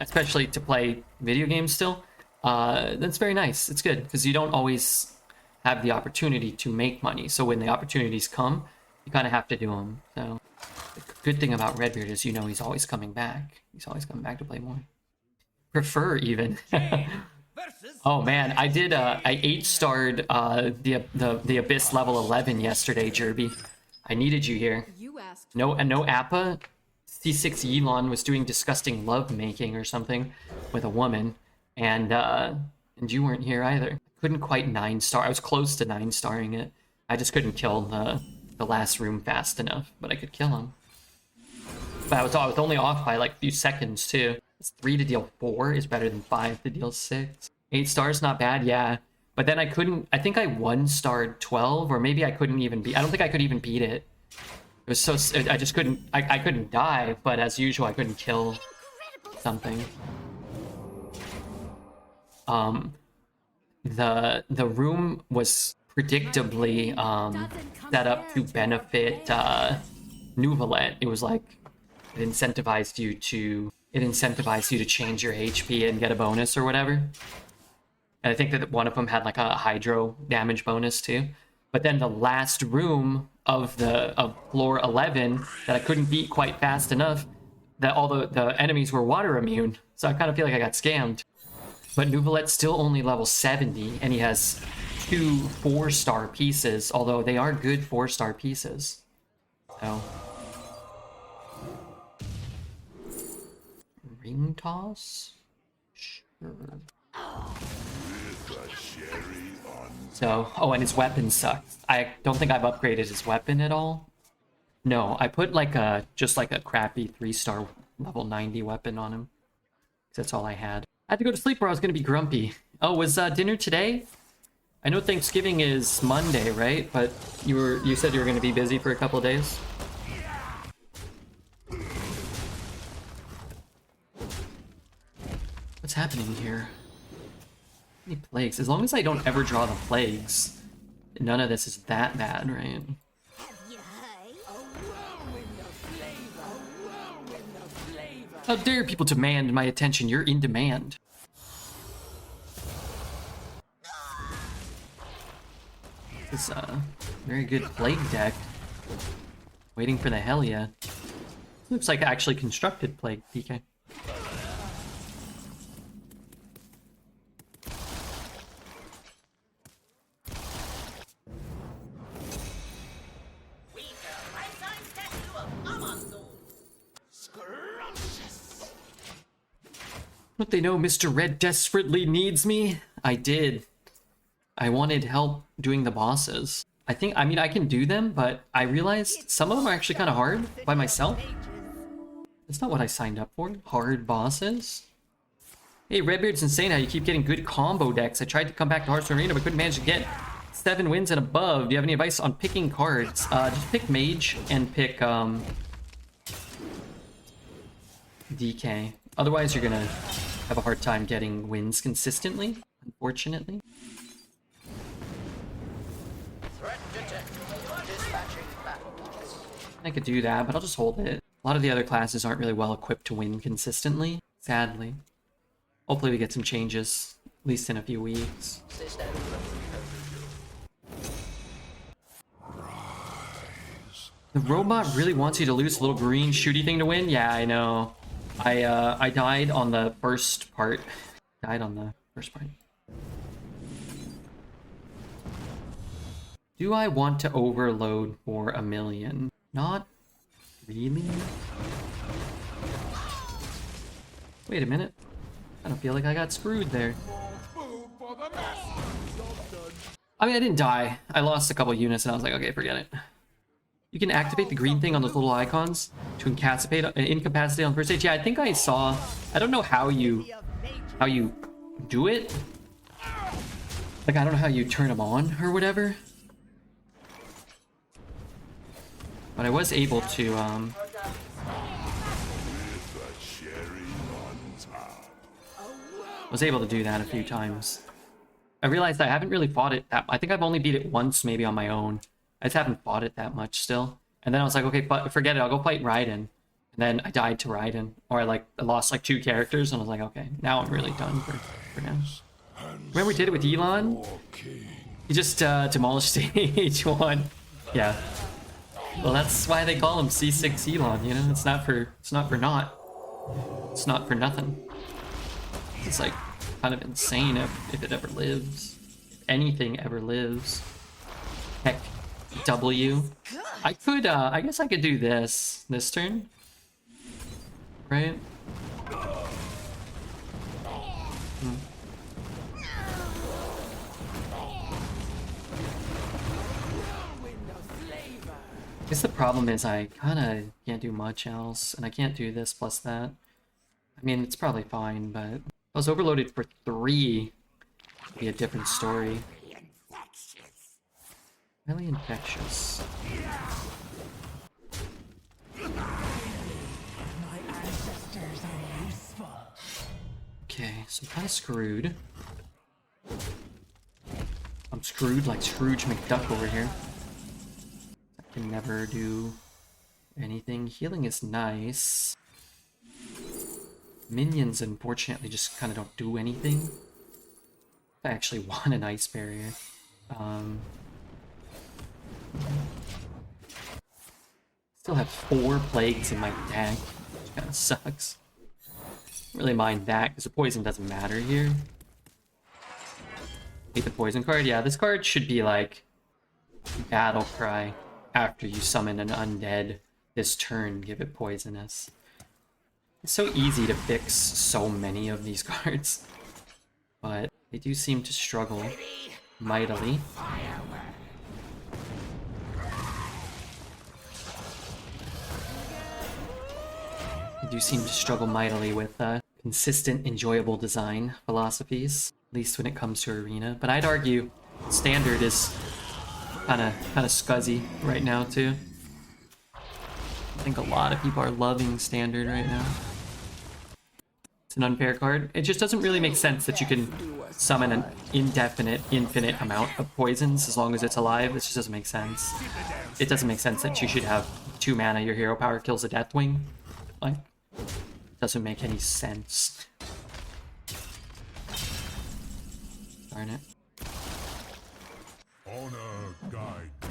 especially to play video games still, that's very nice. It's good, because you don't always have the opportunity to make money. So when the opportunities come, you kind of have to do them. So the good thing about Redbeard is, you know, he's always coming back. He's always coming back to play more. Prefer, even. Oh man, I did. I 8-starred the Abyss level 11 yesterday, Jerby. I needed you here. No Appa. C6 Elon was doing disgusting love making or something with a woman, and you weren't here either. Couldn't quite 9-star. I was close to 9-starring it. I just couldn't kill the last room fast enough, but I could kill him. But I was only off by like a few seconds too. It's 3 to deal 4 is better than 5 to deal 6. 8 stars, not bad, yeah. But then I couldn't, I think I 1-starred 12, or maybe I couldn't even beat, I don't think I could even beat it. It was so, I just couldn't, I couldn't die, but as usual, I couldn't kill something. The room was predictably set up to benefit Nuvalet. It was like, it incentivized you to change your HP and get a bonus or whatever. And I think that one of them had like a hydro damage bonus too. But then the last room of floor 11 that I couldn't beat quite fast enough, that all the enemies were water immune. So I kind of feel like I got scammed. But Nuvalet's still only level 70, and he has 2 4-star pieces, although they are good 4-star pieces. So ring toss? Sure. So, oh, and his weapon sucks. I don't think I've upgraded his weapon at all. No, I put like just like a crappy 3-star level 90 weapon on him. That's all I had. I had to go to sleep or I was gonna be grumpy. Oh, was dinner today? I know Thanksgiving is Monday, right? But you said you were gonna be busy for a couple of days. What's happening here? Any plagues? As long as I don't ever draw the plagues, none of this is that bad, right? How dare people demand my attention? You're in demand. This is a very good plague deck. Waiting for the Hellia. Looks like actually constructed plague, PK. Don't they know Mr. Red desperately needs me? I did. I wanted help doing the bosses. I mean, I can do them, but I realized some of them are actually kind of hard by myself. That's not what I signed up for. Hard bosses. Hey, Redbeard's insane how you keep getting good combo decks. I tried to come back to Hearthstone Arena, but couldn't manage to get 7 wins and above. Do you have any advice on picking cards? Just pick Mage and pick DK. Otherwise, you're gonna have a hard time getting wins consistently, unfortunately. I could do that, but I'll just hold it. A lot of the other classes aren't really well equipped to win consistently, sadly. Hopefully we get some changes, at least in a few weeks. The robot really wants you to lose a little green shooty thing to win? Yeah, I know. I died on the first part. Do I want to overload for 1 million? Not really. Wait a minute. I don't feel like I got screwed there. I mean, I didn't die. I lost a couple units and I was like, okay, forget it. You can activate the green thing on those little icons to incapacitate on first stage. Yeah, I think I saw. I don't know how you do it. Like, I don't know how you turn them on or whatever. But I was able to do that a few times. I realized I haven't really fought it that. I think I've only beat it once, maybe on my own. I just haven't fought it that much still. And then I was like, okay, forget it. I'll go fight Raiden. And then I died to Raiden, or I lost like 2 characters, and I was like, okay, now I'm really done for now. Remember we did it with Elon? He just demolished stage 1. Yeah. Well, that's why they call him C6 Elon. You know, it's not for naught. It's not for nothing. It's like kind of insane if it ever lives. If anything ever lives. Heck, W. I could, I guess I could do this turn. Right? I guess the problem is I kinda can't do much else, and I can't do this plus that. I mean, it's probably fine, but if I was overloaded for 3, it'd be a different story. Really infectious. Okay, so I'm kinda screwed. I'm screwed like Scrooge McDuck over here. I can never do anything. Healing is nice. Minions, unfortunately, just kind of don't do anything. I actually want an ice barrier. Still have 4 plagues in my deck, which kind of sucks. Don't really mind that because the poison doesn't matter here. Hate the poison card. Yeah, this card should be like battle cry after you summon an undead this turn. Give it poisonous. It's so easy to fix so many of these cards, but they do seem to struggle mightily. They do seem to struggle mightily with consistent, enjoyable design philosophies, at least when it comes to Arena. But I'd argue Standard is kind of scuzzy right now too. I think a lot of people are loving Standard right now. It's an unfair card. It just doesn't really make sense that you can summon an infinite amount of poisons as long as it's alive. This just doesn't make sense. It doesn't make sense that you should have 2 mana, your hero power kills a Deathwing. Like, doesn't make any sense. Darn it. Honor guide me.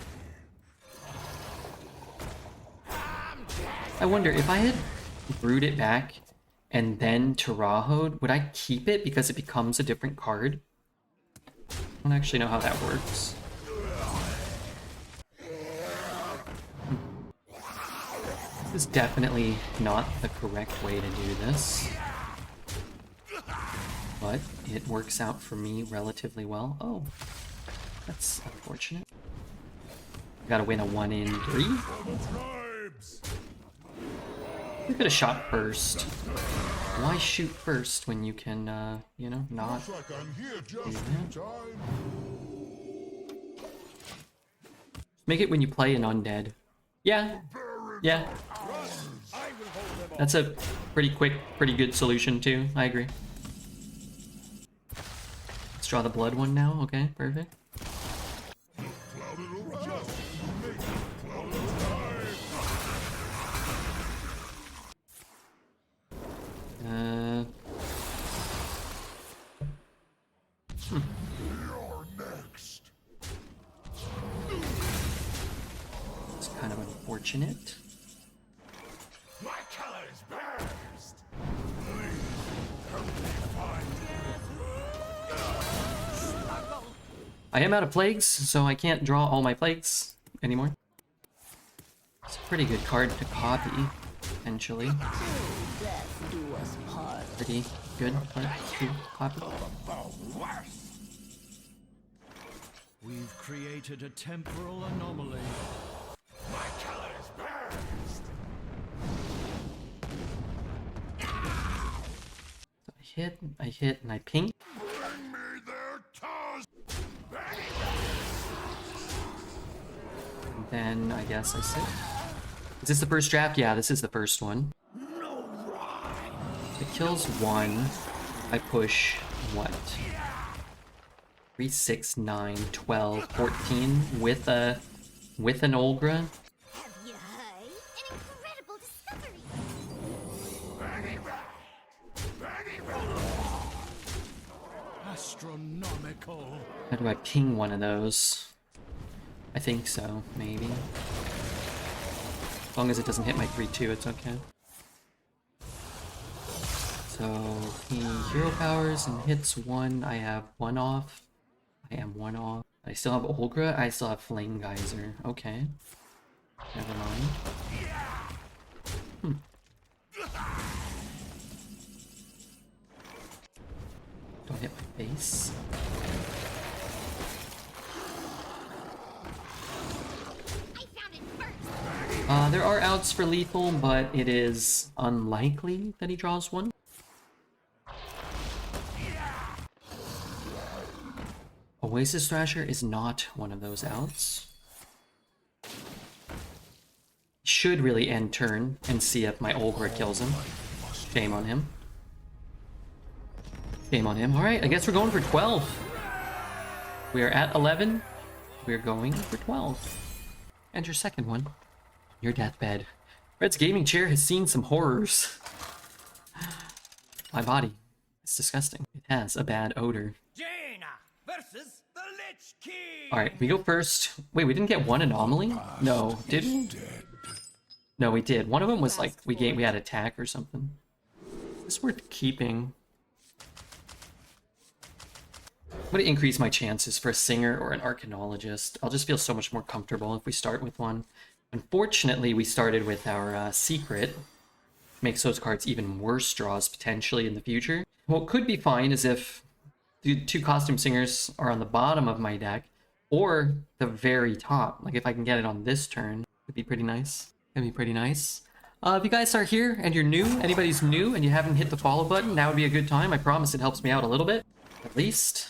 I wonder if I had brewed it back and then Tarahoed, would I keep it because it becomes a different card? I don't actually know how that works. This is definitely not the correct way to do this. But it works out for me relatively well. Oh, that's unfortunate. Gotta win a 1 in 3. We could have shot first. Why shoot first when you can, you know, not do that? Make it when you play an undead. Yeah. Yeah. That's a pretty quick, pretty good solution too. I agree. Let's draw the blood one now. Okay, perfect. It's kind of unfortunate. My colors burst. I am out of plagues, so I can't draw all my plagues anymore. It's a pretty good card to copy, potentially. Pretty good card to copy. You've created a temporal anomaly. My colors burst. I hit, and I ping. Bring me their tusks! And then I guess I sit. Is this the first draft? Yeah, this is the first one. So it kills one. I push what? 3, 6, 9, 12, 14 with an Olgra. Have you heard? An incredible discovery. Astronomical. How do I ping one of those? I think so, maybe. As long as it doesn't hit my 3-2, it's okay. So he hero powers and hits one. I have one off. I am one off. I still have Olgra. I still have Flame Geyser. Okay. Never mind. Don't hit my face. I found it first. There are outs for lethal, but it is unlikely that he draws one. Oasis Thrasher is not one of those outs. Should really end turn and see if my Olgra kills him. Shame on him. Shame on him. Alright, I guess we're going for 12. We are at 11. We're going for 12. And your second one. Your deathbed. Red's gaming chair has seen some horrors. My body. It's disgusting. It has a bad odor. Jaina versus the Lich King. Alright, we go first. Wait, we didn't get one anomaly? No, did we? No, we did. One of them was like, we had attack or something. This worth keeping. I'm gonna increase my chances for a singer or an archaeologist. I'll just feel so much more comfortable if we start with one. Unfortunately, we started with our secret. Makes those cards even worse draws potentially in the future. What could be fine is if the 2 costume singers are on the bottom of my deck or the very top. Like if I can get it on this turn, it'd be pretty nice. It'd be pretty nice. If you guys are here and you're new, anybody's new and you haven't hit the follow button, now would be a good time. I promise it helps me out a little bit, at least.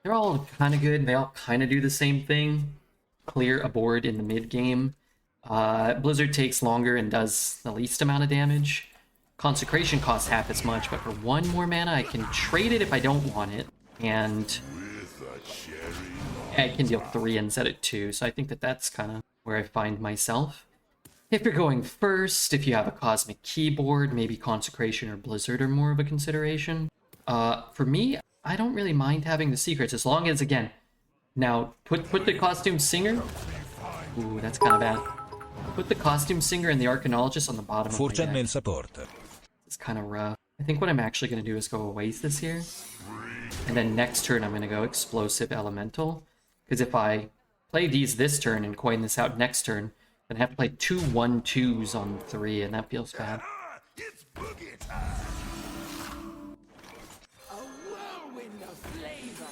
They're all kind of good. They all kind of do the same thing. Clear a board in the mid game. Blizzard takes longer and does the least amount of damage. Consecration costs half as much, but for 1 more mana, I can trade it if I don't want it. And I can deal 3 instead of 2, so I think that that's kind of where I find myself. If you're going first, if you have a Cosmic Keyboard, maybe Consecration or Blizzard are more of a consideration. For me, I don't really mind having the secrets, as long as, again, now, put the Costume Singer... Ooh, that's kind of bad. Put the Costume Singer and the Archaeologist on the bottom of my Forza deck. nel support. It's kind of rough. I think what I'm actually going to do is go Oasis here. And then next turn I'm going to go Explosive Elemental. Because if I play these this turn and coin this out next turn, then I have to play 2 1/2s on 3, and that feels bad. It's boogie time. A whirlwind of flavor.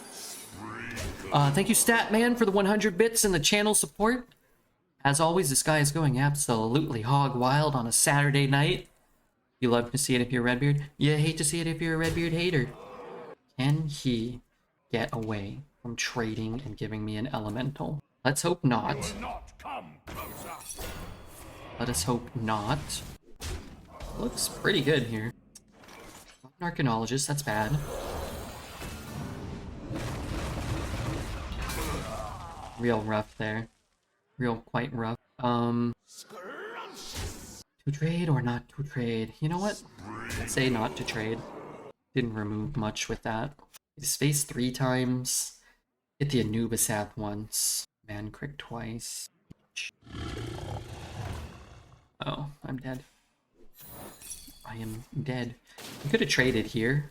Thank you, Statman, for the 100 bits and the channel support. As always, this guy is going absolutely hog wild on a Saturday night. You love to see it if you're a Redbeard. You hate to see it if you're a Redbeard hater. Can he get away from trading and giving me an elemental? Let's hope not. Not come closer. Let us hope not. Looks pretty good here. An Archaeologist, that's bad. Real rough there. Real quite rough. To trade or not to trade? You know what? I'd say not to trade. Didn't remove much with that. His face 3 times. Hit the Anubisath once. Man crick twice. Oh, I'm dead. I am dead. I could have traded here.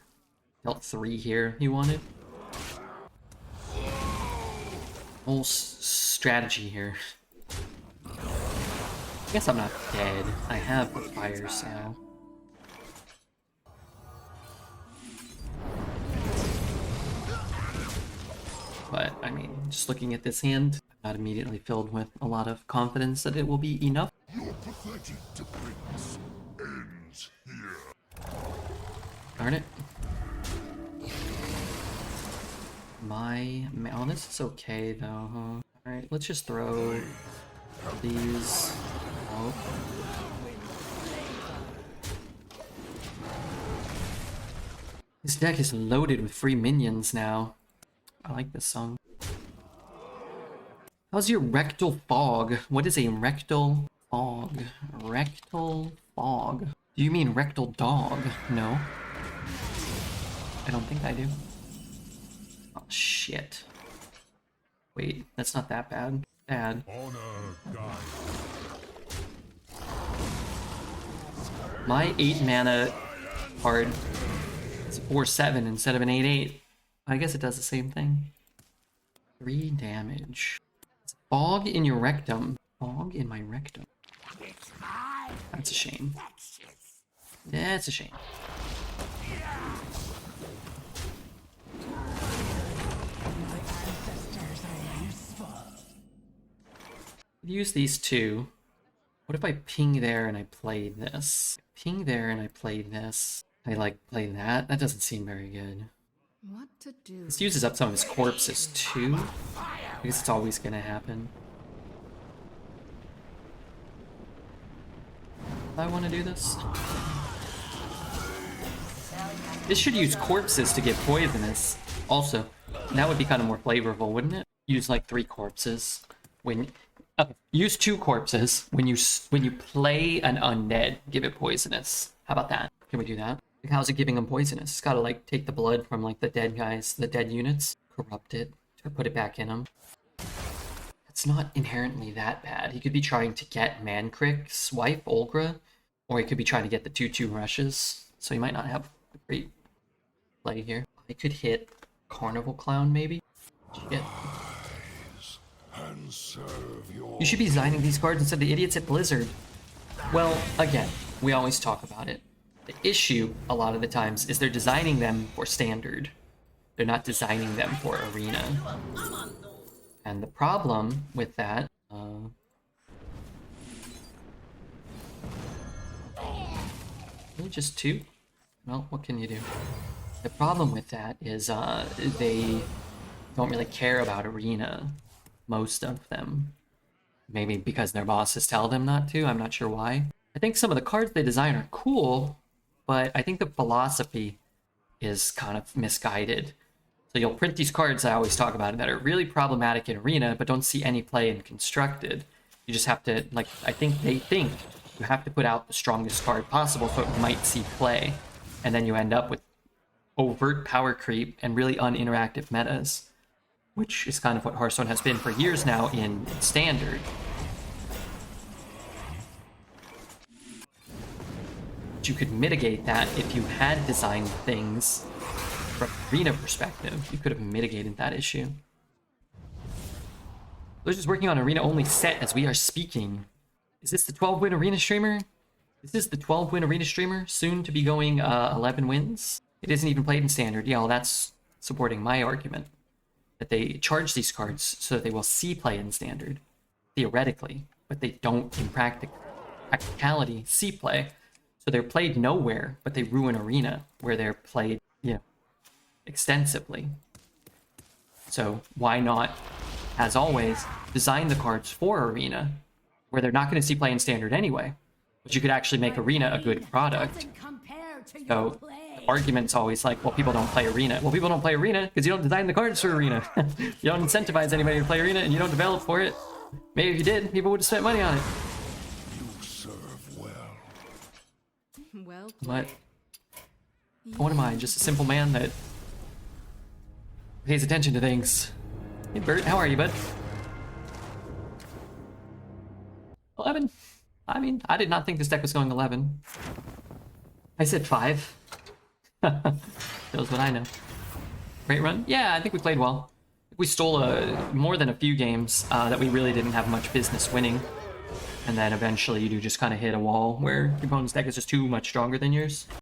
Dealt 3 here if you wanted. Whole strategy here. I guess I'm not dead. I have the fire sale. Just looking at this hand, I'm not immediately filled with a lot of confidence that it will be enough. Your pathetic dependence ends here. Darn it. Oh, this is okay though, huh? Alright, let's just throw these out. This deck is loaded with free minions now. I like this song. How's your rectal fog? What is a rectal fog? Rectal fog. Do you mean rectal dog? No. I don't think I do. Oh, shit. Wait, that's not that bad. Bad. Honor guide. My 8 mana card is 4/7 instead of an 8/8. I guess it does the same thing. 3 damage. It's fog in your rectum. Fog in my rectum. That's a shame. That's a shame. Use these two. What if I ping there and I play this? Ping there and I play this. I like play that. That doesn't seem very good. What to do? This uses up some of his corpses too. I guess it's always gonna happen. I want to do this. This should use corpses to get poisonous. Also, that would be kind of more flavorful, wouldn't it? Use like 3 corpses when. Use 2 corpses when you play an undead. Give it poisonous. How about that? Can we do that? Like, how's it giving them poisonous? It's gotta like take the blood from like the dead guys, the dead units, corrupt it, or put it back in them. It's not inherently that bad. He could be trying to get Mancrick's wife, Olgra, or he could be trying to get the 2/2 rushes. So he might not have a great play here. I could hit Carnival Clown maybe. Shit. And serve your You should be designing these cards instead of the idiots at Blizzard. Well, again, we always talk about it. The issue, a lot of the times, is they're designing them for standard. They're not designing them for arena. And the problem with that... really just 2? Well, what can you do? The problem with that is they don't really care about arena. Most of them. Maybe because their bosses tell them not to, I'm not sure why. I think some of the cards they design are cool, but I think the philosophy is kind of misguided. So you'll print these cards I always talk about that are really problematic in arena, but don't see any play in constructed. You just have to, like, I think they think you have to put out the strongest card possible so it might see play. And then you end up with overt power creep and really uninteractive metas, which is kind of what Hearthstone has been for years now in Standard. But you could mitigate that if you had designed things from an arena perspective. You could have mitigated that issue. Blizzard's just working on arena-only set as we are speaking. Is this the 12-win arena streamer? Is this the 12-win arena streamer? Soon to be going 11 wins? It isn't even played in Standard. Yeah, well, that's supporting my argument. That they charge these cards so that they will see play in Standard, theoretically, but they don't in practicality see play. So they're played nowhere, but they ruin arena where they're played, extensively. So why not, as always, design the cards for arena where they're not going to see play in Standard anyway, but you could actually make arena a good product. So the argument's always like, well, people don't play arena. Well, people don't play arena because you don't design the cards for arena. You don't incentivize anybody to play arena, and you don't develop for it. Maybe if you did, people would have spent money on it. you serve well. Well But what am I? Just a simple man that pays attention to things. Hey, Bert, how are you, bud? 11? I mean, I did not think this deck was going 11. I said 5. Shows what I know. Great run? Yeah, I think we played well. We stole more than a few games that we really didn't have much business winning. And then eventually you do just kind of hit a wall where your opponent's deck is just too much stronger than yours.